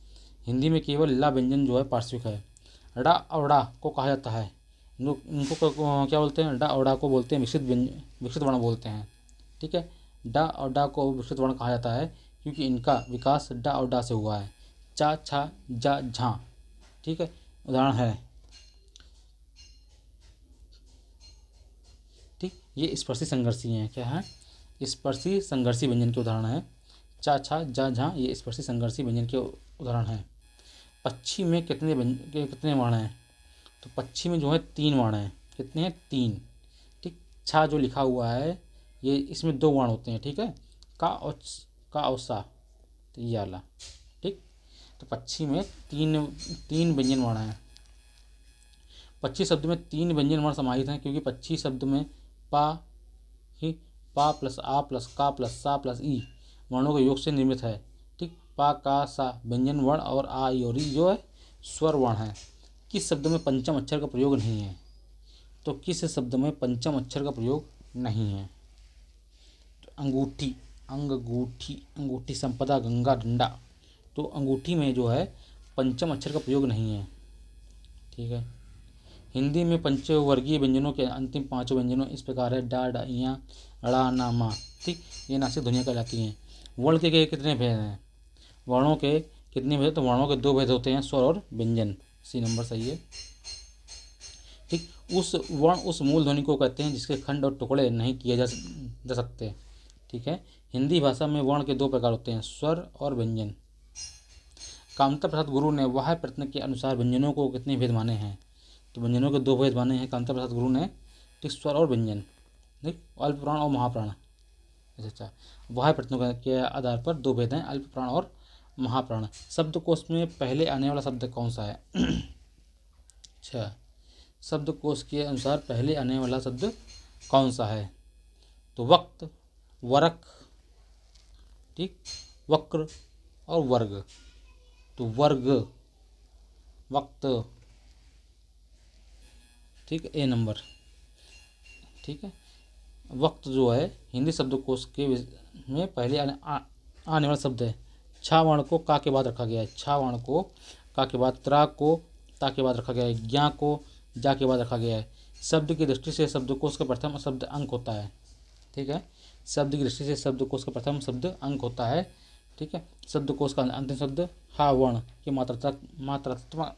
हिंदी में केवल ला व्यंजन जो है पार्श्विक है। ड़ा और डा को कहा जाता है, इनको क्या बोलते हैं? डा और डा को बोलते हैं विकसित वर्ण बोलते हैं, ठीक है। डा और डा को विकसित वर्ण कहा जाता है क्योंकि इनका विकास डा और डा से हुआ है। चा, छा, जा, झा, ठीक है, उदाहरण है, ठीक। ये स्पर्शी संघर्षी हैं, क्या है? स्पर्शी संघर्षी व्यंजन के उदाहरण है। चा, छा, जा, झा ये स्पर्शी संघर्षी व्यंजन के उदाहरण हैं। पक्षी में कितने वर्ण हैं? तो पक्षी में जो है 3 वर्ण हैं। कितने हैं? 3, ठीक। छा जो लिखा हुआ है ये, इसमें 2 वर्ण होते हैं, ठीक है, का और सा, तो ये वाला, ठीक। तो पक्षी में तीन व्यंजन वर्ण हैं। पक्षी शब्द में 3 व्यंजन वर्ण समाहित हैं क्योंकि पक्षी शब्द में पा प्लस आ प्लस का प्लस सा प्लस ई वर्णों के योग से निर्मित है, ठीक। पा, का, सा व्यंजन वर्ण और आ, ई और ई जो है स्वर वर्ण है। किस शब्द में पंचम अक्षर का प्रयोग नहीं है? तो किस शब्द में पंचम अक्षर का प्रयोग नहीं है? तो अंगूठी, अंगूठी, संपदा, गंगा, डंडा, तो अंगूठी में जो है पंचम अक्षर का प्रयोग नहीं है, ठीक है। हिंदी में पंचवर्गीय व्यंजनों के अंतिम 5 व्यंजनों इस प्रकार है, डा, डा, इया, ड़ा, ना, मा, ठीक। ये नासिक ध्वनियाँ कहलाती हैं। वर्ण के कितने भेद हैं? वर्णों के कितने भेद? तो वर्णों के 2 भेद होते हैं, स्वर और व्यंजन, सी नंबर सही है, ठीक। उस वर्ण उस मूल ध्वनि को कहते हैं जिसके खंड और टुकड़े नहीं किए जा सकते, ठीक है। हिंदी भाषा में वर्ण के 2 प्रकार होते हैं, स्वर और व्यंजन। कामता प्रसाद गुरु ने वाह्य प्रयत्न के अनुसार व्यंजनों को कितने भेद माने हैं? तो व्यंजनों के 2 भेद माने हैं कामता प्रसाद गुरु ने, ठीक, स्वर और व्यंजन, ठीक। अल्प प्राण और महाप्राण, अच्छा, वाह्य प्रयत्नों के आधार पर 2 भेद हैं, अल्प प्राण और महाप्राण। शब्दकोश में पहले आने वाला शब्द कौन सा है? अच्छा, शब्दकोश के अनुसार पहले आने वाला शब्द कौन सा है? तो वक्त, वरक, ठीक, वक्र और वर्ग। तो वर्ग, वक्त, ठीक है, ए नंबर, ठीक है। वक्त जो है हिंदी शब्दकोश के में पहले आने वाला शब्द है। छा वर्ण को का के बाद रखा गया है, छा वर्ण को का के बाद, त्रा को ता के बाद रखा गया है, ज्ञा को जा के बाद रखा गया है। शब्द की दृष्टि से शब्दकोश का प्रथम शब्द अंक होता है, ठीक है। शब्द की दृष्टि से शब्दकोश का प्रथम शब्द अंक होता है, ठीक है। शब्दकोश का अंतिम शब्द हा वर्ण के मात्रात्मक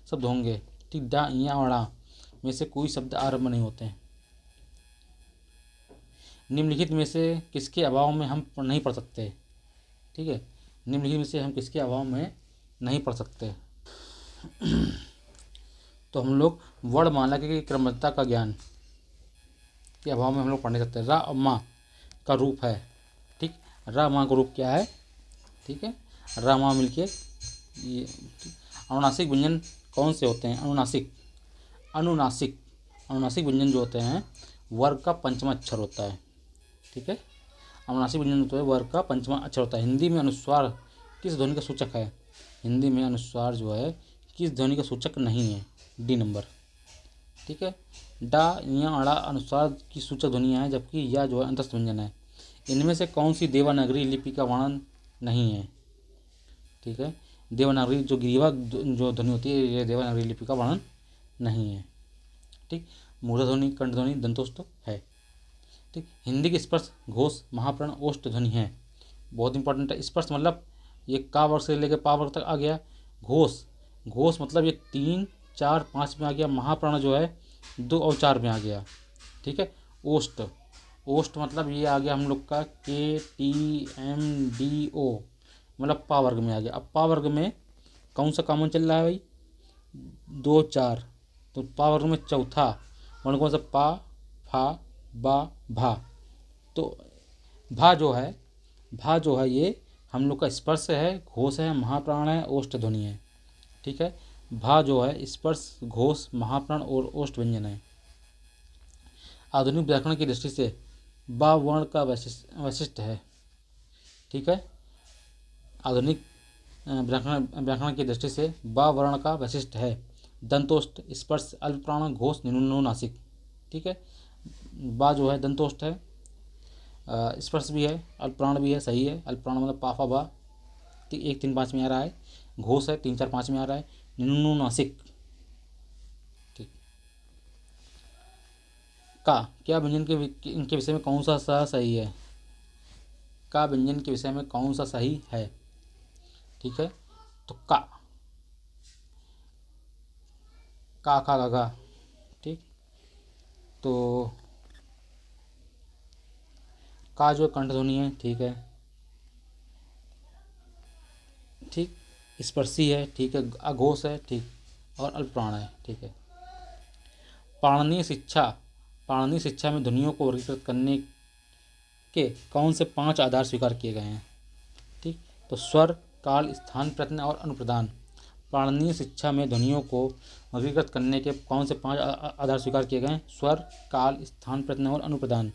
शब्द होंगे, ठीक। डा या अड़ा में से कोई शब्द आरंभ नहीं होते हैं। निम्नलिखित में से किसके अभाव में हम नहीं पढ़ सकते, ठीक है। निम्नलिखित में से हम किसके अभाव में नहीं पढ़ सकते। तो हम लोग वर्णमाला की क्रमबद्धता का ज्ञान के अभाव में हम लोग पढ़ नहीं सकते। रा और माँ का रूप है, ठीक। रा माँ का रूप क्या है, ठीक है। रा माँ मिलके ये अनुनासिक व्यंजन कौन से होते हैं, अनुनासिक व्यंजन जो होते हैं वर्ग का पंचमा अक्षर होता है, ठीक है। अनुनासिक व्यंजन होता है वर्ग का पंचमा अक्षर होता है। हिंदी में अनुस्वार किस ध्वनि का सूचक है, हिंदी में अनुस्वार जो है किस ध्वनि का सूचक नहीं है, डी नंबर, ठीक है। डा या अड़ा अनुस्वार की सूचक ध्वनियाँ हैं, जबकि या जो है अंतस्थ व्यंजन है। इनमें से कौन सी देवनागरी लिपि का वर्णन नहीं है, ठीक है। देवनागरी जो ग्रीवा जो ध्वनि होती है ये देवनागरी लिपि का वर्णन नहीं है, ठीक। मूर्धध्वनि, कंठध्वनि, दंतोष्ठ है, ठीक। हिंदी की स्पर्श घोष महाप्राण ओष्ठ ध्वनि है, बहुत इंपॉर्टेंट है। स्पर्श मतलब ये का वर्ग से लेकर पा वर्ग तक आ गया। घोष मतलब ये 3, 4, 5 में आ गया। महाप्राण जो है 2 और 4 में आ गया, ठीक है। ओष्ठ मतलब ये आ गया हम लोग का KTMDO मतलब पा वर्ग में आ गया। अब पा वर्ग में कौन सा कॉमन चल रहा है भाई, 2, 4, तो पा वर्ग में चौथा वर्ण कौन सा, पा, फा, बा, भा। तो भा जो है ये हम लोग का स्पर्श है, घोष है, महाप्राण है, ओष्ठ ध्वनि है, ठीक है। भा जो है स्पर्श, घोष, महाप्राण और ओष्ठ व्यंजन है। आधुनिक व्याकरण की दृष्टि से बा वर्ण का वैशिष्ट है, ठीक है। आधुनिक व्याकरण की दृष्टि से बा वर्ण का वैशिष्ट है। दंतोष्ठ, स्पर्श, अल्पप्राण, घोष, निनुनासिक, ठीक है। बा जो है दंतोष्ठ है, स्पर्श भी है, अल्पप्राण भी है, सही है। अल्पप्राण मतलब पाफा बा 1, 3, 5 में आ रहा है। घोष है 3, 4, 5 में आ रहा है। निनुनासिक, ठीक। का क्या व्यंजन के इनके विषय में कौन सा सही है, का व्यंजन के विषय में कौन सा सही है, ठीक है। तो का खा गा, ठीक। तो का जो कंठ ध्वनि है, ठीक है, ठीक। स्पर्शी है, ठीक है। अघोष है, ठीक, और अल्पप्राण है, ठीक है। पाणिनीय शिक्षा में ध्वनियों को वर्गीकृत करने के कौन से 5 आधार स्वीकार किए गए हैं, ठीक। तो स्वर, काल, स्थान, प्रत्यय और अनुप्रदान। पाणिनीय शिक्षा में ध्वनियों को वर्गीकृत करने के कौन से 5 आधार स्वीकार किए गए हैं, स्वर, काल, स्थान, प्रत्यय और अनुप्रदान।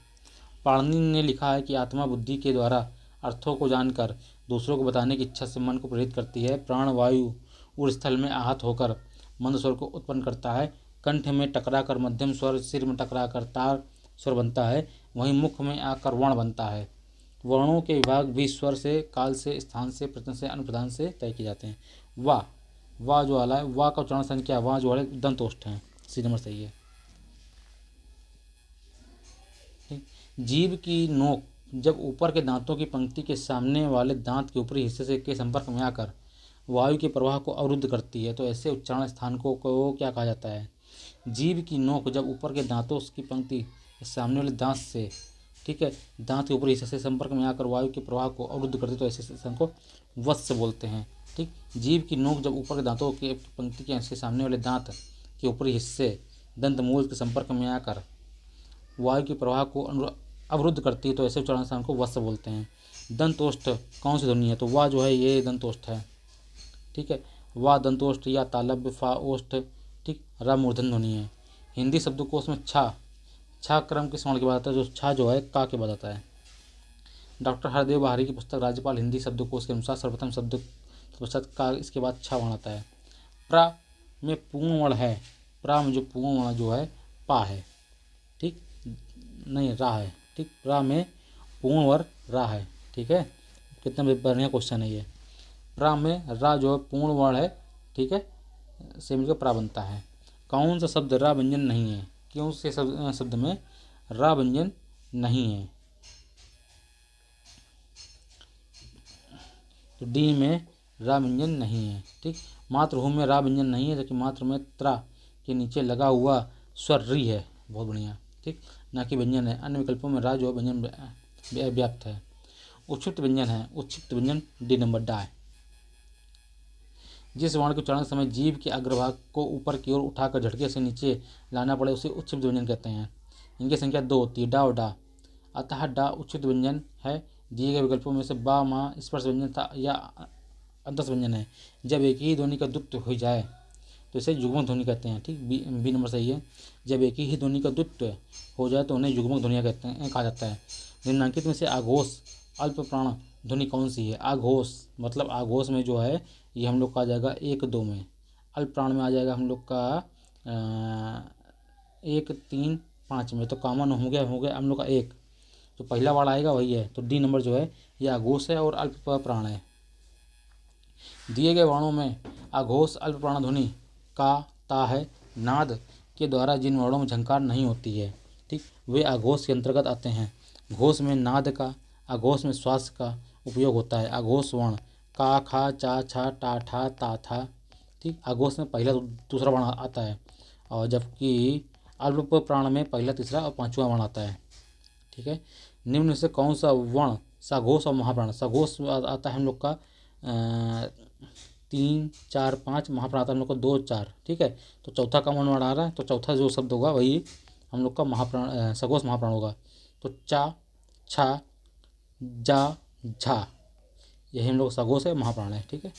पाणिनि ने लिखा है कि आत्मा बुद्धि के द्वारा अर्थों को जानकर दूसरों को बताने की इच्छा से मन को प्रेरित करती है। प्राण वायु उर स्थल में आहत होकर मंद स्वर को उत्पन्न करता है। कंठ में टकराकर मध्यम स्वर, सिर में टकराकर तार स्वर बनता है, वहीं मुख में आकर वर्ण बनता है। वर्णों के विभाग भी स्वर से, काल से, स्थान से, प्रत्यय से, अनुप्रदान से तय किए जाते हैं। वाह जो वाला है, वाह का उच्चारण संख्या, वाह जो वाले दंतोष्ठ हैं, सी नंबर सही है। जीभ की नोक जब ऊपर के दांतों की पंक्ति के सामने वाले दांत के ऊपरी हिस्से से के संपर्क में आकर वायु के प्रवाह को अवरुद्ध करती है तो ऐसे उच्चारण स्थान को क्या कहा जाता है। जीभ की नोक जब ऊपर के दांतों की पंक्ति के सामने वाले दांत से, ठीक है, दांत के ऊपरी हिस्से से संपर्क में आकर वायु के प्रवाह को अवरुद्ध करती है तो ऐसे स्थान को वत्स बोलते हैं, ठीक। जीभ की नोक जब ऊपर के दांतों के पंक्ति के सामने वाले दांत के ऊपरी हिस्से दंतमूल के संपर्क में आकर वायु के प्रवाह को अवरुद्ध करती है तो ऐसे उच्चारण स्थान को वत्स बोलते हैं। दंतोष्ठ कौन सी ध्वनि है, तो वाह जो है ये दंतोष्ठ है, ठीक है। वाह दंतोष्ठ या तालव्य, फा ओष्ठ, ठीक। रा मूर्धन ध्वनि है। हिंदी शब्दकोश में छा क्रम के स्वर्ण के बाद आता है, जो छा जो है का के बाद आता है। डॉक्टर हरदेव बहारी की पुस्तक राज्यपाल हिंदी शब्दकोश के अनुसार सर्वप्रथम शब्द पश्चात का, इसके बाद छा वर्ण आता है। प्रा में पूर्ण वर्ण है, प्रा में जो पूर्ण वर्ण जो है पा है, ठीक, नहीं रा है, ठीक, प्रा में पूर्ण वर्ण रा है, ठीक है। कितना बढ़िया क्वेश्चन है ये। प्रा में रा जो है पूर्ण वर्ण है, ठीक है, से मिलकर प्रा बनता है। कौन सा शब्द रा व्यंजन नहीं है, क्यों से शब्द में रा व्यंजन नहीं है? तो डी में रा व्यंजन नहीं है, ठीक। मात्र हूँ में रा व्यंजन नहीं है, जबकि मात्र में त्रा के नीचे लगा हुआ स्वर री है, बहुत बढ़िया, ठीक, ना कि व्यंजन है। अन्य विकल्पों में रा जो है व्यंजन व्याप्त है। उच्छिष्ट व्यंजन है, उच्छिष्ट व्यंजन डी नंबर डा है। जिस वर्ण के उच्चारण के समय जीभ के अग्रभाग को ऊपर की ओर उठाकर झटके से नीचे लाना पड़े उसे उच्छिष्ट व्यंजन कहते हैं। इनकी संख्या 2 होती है, डा और डा, अतः डा उच्छिष्ट व्यंजन है। दिए गए विकल्पों में से बा मा स्पर्श व्यंजन था या अंतस व्यंजन है। जब एक ही ध्वनि का द्वित्व हो जाए तो इसे युग्मक ध्वनि कहते हैं, ठीक, बी नंबर सही है। जब एक ही ध्वनि का द्वित्व हो जाए तो उन्हें युग्मक ध्वनियाँ कहते हैं, कहा जाता है। निम्नलिखित में से आघोष अल्प प्राण ध्वनि कौन सी है? आघोष मतलब आघोष में जो है ये हम लोग का आ जाएगा 1 2 में, अल्प प्राण में आ जाएगा हम लोग का 1 3 5 में। तो कॉमन हो गया हम लोग का 1, जो पहला वाला आएगा वही है। तो डी नंबर जो है ये आघोष है और अल्प प्राण है। दिए गए वर्णों में आघोष अल्प प्राण ध्वनि का ता है नाद के द्वारा जिन वर्णों में झंकार नहीं होती है, ठीक, वे आघोष के अंतर्गत आते हैं। घोष में नाद का, आघोष में श्वास का उपयोग होता है। आघोष वर्ण का खा चा छा टा ठा ता था, ठीक, आघोष में पहला दूसरा वर्ण आता है, और जबकि अल्प प्राण में पहला तीसरा और पांचवा वर्ण आता है, ठीक है। निम्न में से कौन सा वर्ण सघोष और महाप्राण? सघोष आता है हम लोग का 3 4 5, महाप्राण आता है हम लोग का 2 4, ठीक है। तो चौथा कॉमन वर्ण आ रहा है, तो चौथा जो शब्द होगा वही हम लोग का महाप्राण सघोष महाप्राण होगा। तो चा छा जा झा यही हम लोग सघोष है, महाप्राण है, ठीक है।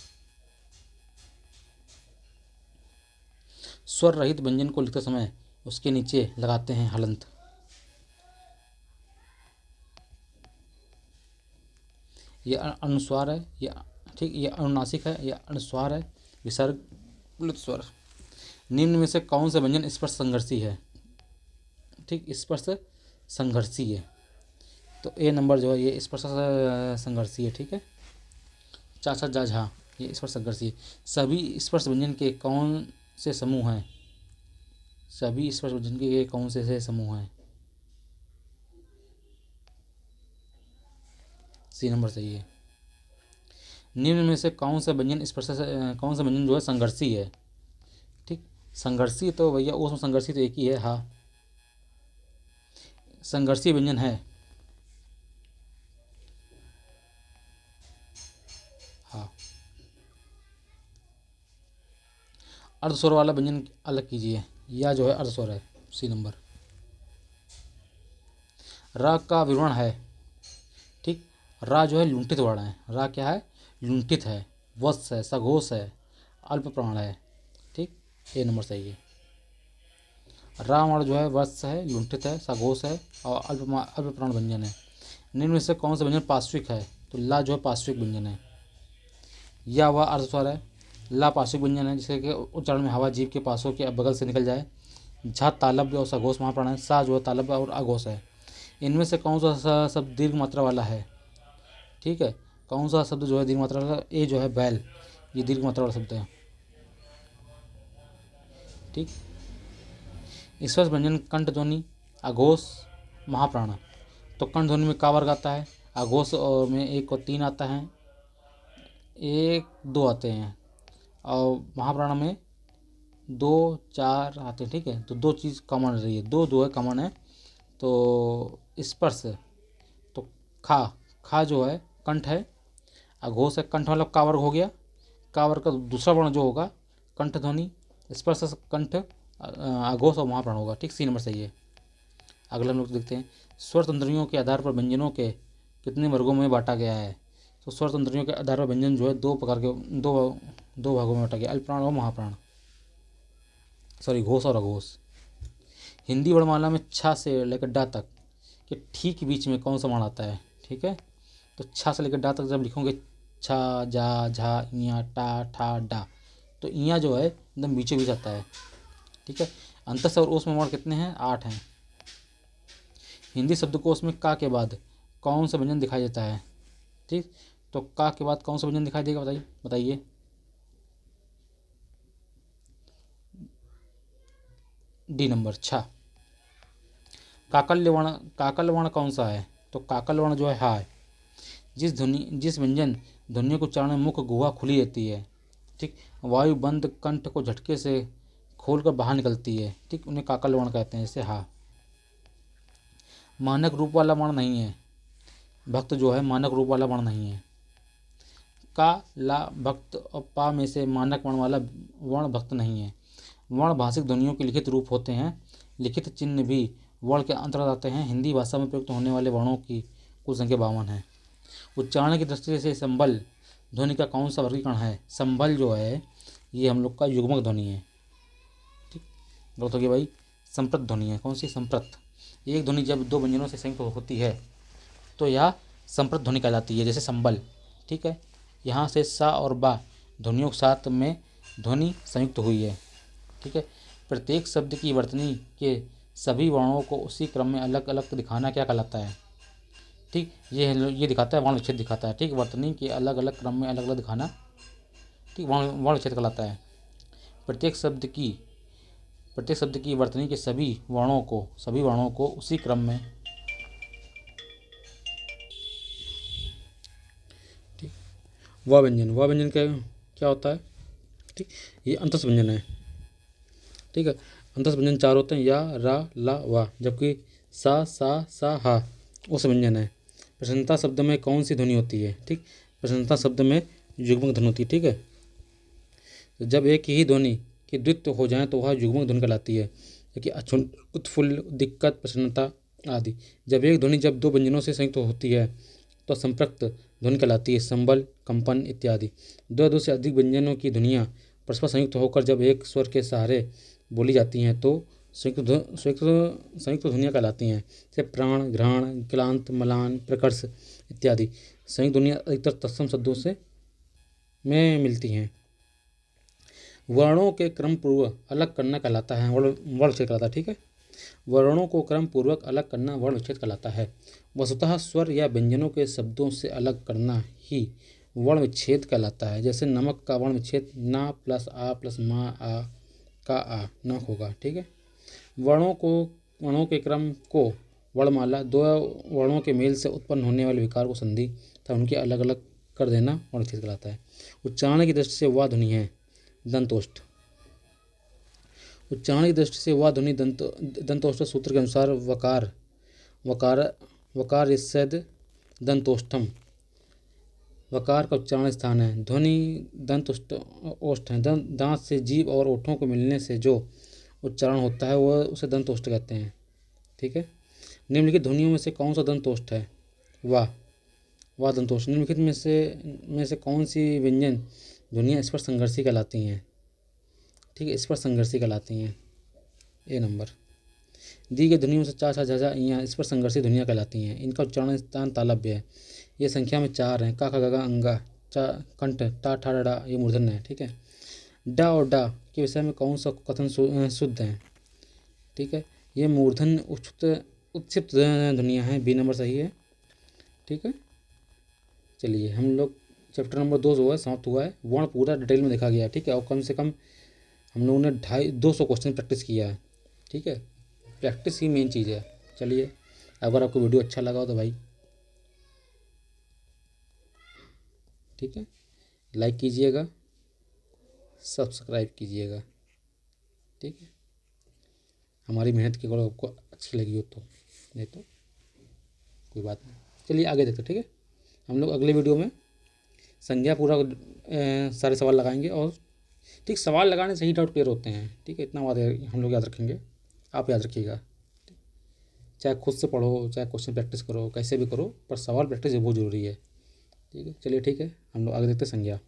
स्वर रहित व्यंजन को लिखते समय उसके नीचे लगाते हैं हलंत। यह अनुस्वार है, यह ठीक, यह अनुनासिक है, यह अनुस्वार है, विसर्ग प्लुत स्वर। निम्न में से कौन सा व्यंजन स्पर्श संघर्षी है? ठीक, स्पर्श संघर्षी है, तो ए नंबर जो है ये स्पर्श संघर्षी है, ठीक है। चाचा जा झा ये स्पर्श संघर्षी है। सभी स्पर्श व्यंजन के कौन से समूह हैं? सभी स्पर्श व्यंजन के कौन से समूह हैं? सी नंबर सही है। निम्न में से कौन सा व्यंजन कौन सा व्यंजन जो है संघर्षी है? ठीक, संघर्षी तो भैया उसमें संघर्षी तो एक ही है, हाँ, संघर्षी व्यंजन है, हाँ। अर्धस्वर वाला व्यंजन अलग कीजिए, या जो है अर्धस्वर है, सी नंबर। रा का विवरण है, ठीक, रा जो है लुंठित वर्ण है, रा क्या है? लुंठित है, वत्स है, सघोष है, अल्प प्राण है, ठीक, ए नंबर सही है। रा वर्ण जो है वत्स है, लुंठित है, सघोष है और अल्प प्राण व्यंजन है। निम्न में से कौन सा व्यंजन पार्श्विक है? तो ला जो है पार्श्विक व्यंजन है। या वह अर्धस्वर है, ला पार्श्विक व्यंजन है जिसके उच्चारण में हवा जीभ के पासों के बगल से निकल जाए। झा तालव्य और सघोष महाप्राण है। सा जो है तालव्य और अघोष है। इनमें से कौन सा शब्द दीर्घ मात्रा वाला है? ठीक है, कौन सा शब्द जो है दीर्घ मात्रा वाला? ए जो है बैल, ये दीर्घ मात्रा वाला शब्द है, ठीक। स्पर्श व्यंजन कंठ ध्वनि, अघोष, महाप्राण। तो कंठ ध्वनि में का वर्ग आता है, अघोष और में 1 और 3 आता है, 1 2 आते हैं, और महाप्राण में 2 4 आते हैं, ठीक है। तो 2 चीज़ कॉमन रही है, 2 2 है कॉमन है। तो स्पर्श, तो खा, खा जो है कंठ है, अघोष है, कंठ मतलब का वर्ग हो गया, का वर्ग का दूसरा वर्ण जो होगा कंठ ध्वनि, स्पर्श कंठ, अघोष और महाप्राण होगा, ठीक, सी नंबर सही है। अगला हम लोग देखते हैं, स्वर तंत्रियों के आधार पर व्यंजनों के कितने वर्गों में बांटा गया है? तो स्वर तंत्रियों के आधार पर व्यंजन जो है 2 प्रकार के, दो भागों में बांटा गया, अल्पप्राण और महाप्राण, सॉरी घोष और अघोष। हिंदी वर्णमाला में छा से लेकर डा तक के ठीक बीच में कौन सा वर्ण आता है? ठीक है, तो छा से लेकर डा तक जब लिखोगे छा जा झा इया टा ठा डा, तो इया जो है एकदम बीचों बीच आता है। ठीक है। अंतस और ओस में वर्ण कितने हैं? 8 हैं। हिंदी शब्दकोश में का के बाद कौन सा व्यंजन दिखाई देता है? ठीक, तो का के बाद कौन सा व्यंजन दिखाई देगा? बताइए। डी नंबर, छा। काकल्य वर्ण कौन सा है? तो काकल्य वर्ण जो है हा है। जिस व्यंजन ध्वनियों को उच्चारण में मुख गुहा खुली रहती है, ठीक, वायु बंद कंठ को झटके से खोलकर बाहर निकलती है, ठीक, उन्हें काकल्य वर्ण कहते हैं, जैसे हा। मानक रूप वाला वर्ण नहीं है, भक्त जो है मानक रूप वाला वर्ण नहीं है। का, ला, भक्त और पा में से मानक वर्ण वाला वर्ण भक्त नहीं है। वर्ण भाषिक ध्वनियों के लिखित रूप होते हैं। लिखित चिन्ह भी वर्ण के अंतर्गत आते हैं। हिंदी भाषा में प्रयुक्त होने वाले वर्णों की कुल संख्या 52 है। उच्चारण की दृष्टि से संबल ध्वनि का कौन सा वर्गीकरण है? संबल जो है ये हम लोग का युग्मक ध्वनि है। ठीक, गलत हो गया भाई, संप्रत ध्वनि है। कौन सी? संप्रत। एक ध्वनि जब दो व्यंजनों से संयुक्त होती है तो यह संप्रत ध्वनि कहलाती है, जैसे संबल। ठीक है, यहाँ से सा और बा ध्वनियों के साथ में ध्वनि संयुक्त हुई है। ठीक है, प्रत्येक शब्द की वर्तनी के सभी वर्णों को उसी क्रम में अलग अलग दिखाना क्या कहलाता है? ठीक, ये दिखाता है, वर्ण विच्छेद दिखाता है। ठीक, वर्तनी के अलग अलग क्रम में अलग अलग दिखाना, ठीक, वर्ण विच्छेद कहलाता है। प्रत्येक शब्द की वर्तनी के सभी वर्णों को उसी क्रम में, ठीक, वह व्यंजन क्या होता है? ठीक, ये अंतस व्यंजन है। ठीक है, अंतस व्यंजन 4 होते हैं, या, रा, ला, वा, जबकि सा, हा उस व्यंजन है। प्रसन्नता शब्द में कौन सी ध्वनि होती है? ठीक, प्रसन्नता शब्द में युग्मक ध्वनि होती है। ठीक है, तो जब एक ही ध्वनि की द्वित्व हो जाए तो वह युग्मक ध्वनि कहलाती है, जबकि अछुन, उत्फुल्ल, दिक्कत, प्रसन्नता आदि। जब दो व्यंजनों से संयुक्त होती है तो संपृक्त ध्वनि कहलाती है, संबल, कंपन इत्यादि। दो से अधिक व्यंजनों की ध्वनियाँ परस्पर संयुक्त होकर जब एक स्वर के सहारे बोली जाती हैं तो संयुक्त ध्वनियाँ कहलाती हैं, जैसे प्राण, घ्राण, क्लांत, मलान, प्रकर्ष इत्यादि। संयुक्त ध्वनियाँ अधिकतर तत्सम शब्दों से में मिलती हैं। वर्णों के क्रम पूर्वक अलग करना कहलाता है, वर्ण विच्छेद कहलाता है। ठीक है, वर्णों को क्रम पूर्वक अलग करना वर्ण विच्छेद कहलाता है। वस्तुतः स्वर या व्यंजनों के शब्दों से अलग करना ही वर्ण विच्छेद कहलाता है। जैसे नमक का वर्ण विच्छेद ना प्लस आ प्लस मा आ का आ नमक होगा। ठीक है, वर्णों के क्रम को वर्णमाला, दो वर्णों के मेल से उत्पन्न होने वाले विकार को संधि तथा उनके अलग अलग कर देना वर्ण विच्छेद कहलाता है। उच्चारण की दृष्टि से वह ध्वनि है दंतोष्ठ। उच्चारण की दृष्टि से वह ध्वनि दंतोष्ठ सूत्र के अनुसार वकार यस्यद दंतोष्ठम। वकार का उच्चारण स्थान है। ध्वनि दंत ओष्ठ है। दांत से जीभ और ओठों को मिलने से जो उच्चारण होता है वह उसे दंतोष्ठ कहते हैं। ठीक है, निम्नलिखित ध्वनियों में से कौन सा दंतोष्ठ है? वाह दंतोष्ठ। निम्नलिखित में से कौन सी व्यंजन ध्वनियाँ स्पर्श संघर्षी कहलाती हैं? ठीक है, स्पर्श संघर्षी कहलाती हैं, ए नंबर। दी गई ध्वनियों से चा, छा, झा, यहाँ स्पर्श संघर्षी ध्वनियाँ कहलाती हैं। इनका उच्चारण स्थान तालव्य है। ये संख्या में 4 हैं। का, ख, ग, घ, अंगा, चा कंठ, टा, ठा, डा ये मूर्धन्य है। ठीक है, डा और डा के विषय में कौन सा कथन शुद्ध है? ठीक है, ये मूर्धन्य उत्क्षिप्त ध्वनियाँ हैं, बी नंबर सही है। ठीक है, चलिए हम लोग चैप्टर नंबर 2 जो है समाप्त हुआ है। वर्ण पूरा डिटेल में देखा गया है। ठीक है, और कम से कम हम लोगों ने 250 क्वेश्चन प्रैक्टिस किया है। ठीक है, प्रैक्टिस ही मेन चीज़ है। चलिए, अगर आपको वीडियो अच्छा लगा हो तो भाई ठीक है लाइक कीजिएगा, सब्सक्राइब कीजिएगा। ठीक है, हमारी मेहनत की अगर आपको अच्छी लगी हो तो, नहीं तो कोई बात नहीं। चलिए आगे देखते। ठीक है, हम लोग अगले वीडियो में संज्ञा पूरा सारे सवाल लगाएंगे। और ठीक, सवाल लगाने से ही डाउट क्लियर होते हैं। ठीक है, इतना बात हम लोग याद रखेंगे, आप याद रखिएगा। चाहे खुद से पढ़ो, चाहे क्वेश्चन प्रैक्टिस करो, कैसे भी करो, पर सवाल प्रैक्टिस बहुत ज़रूरी है। ठीक है, चलिए ठीक है, हम लोग आगे देखते हैं संज्ञा।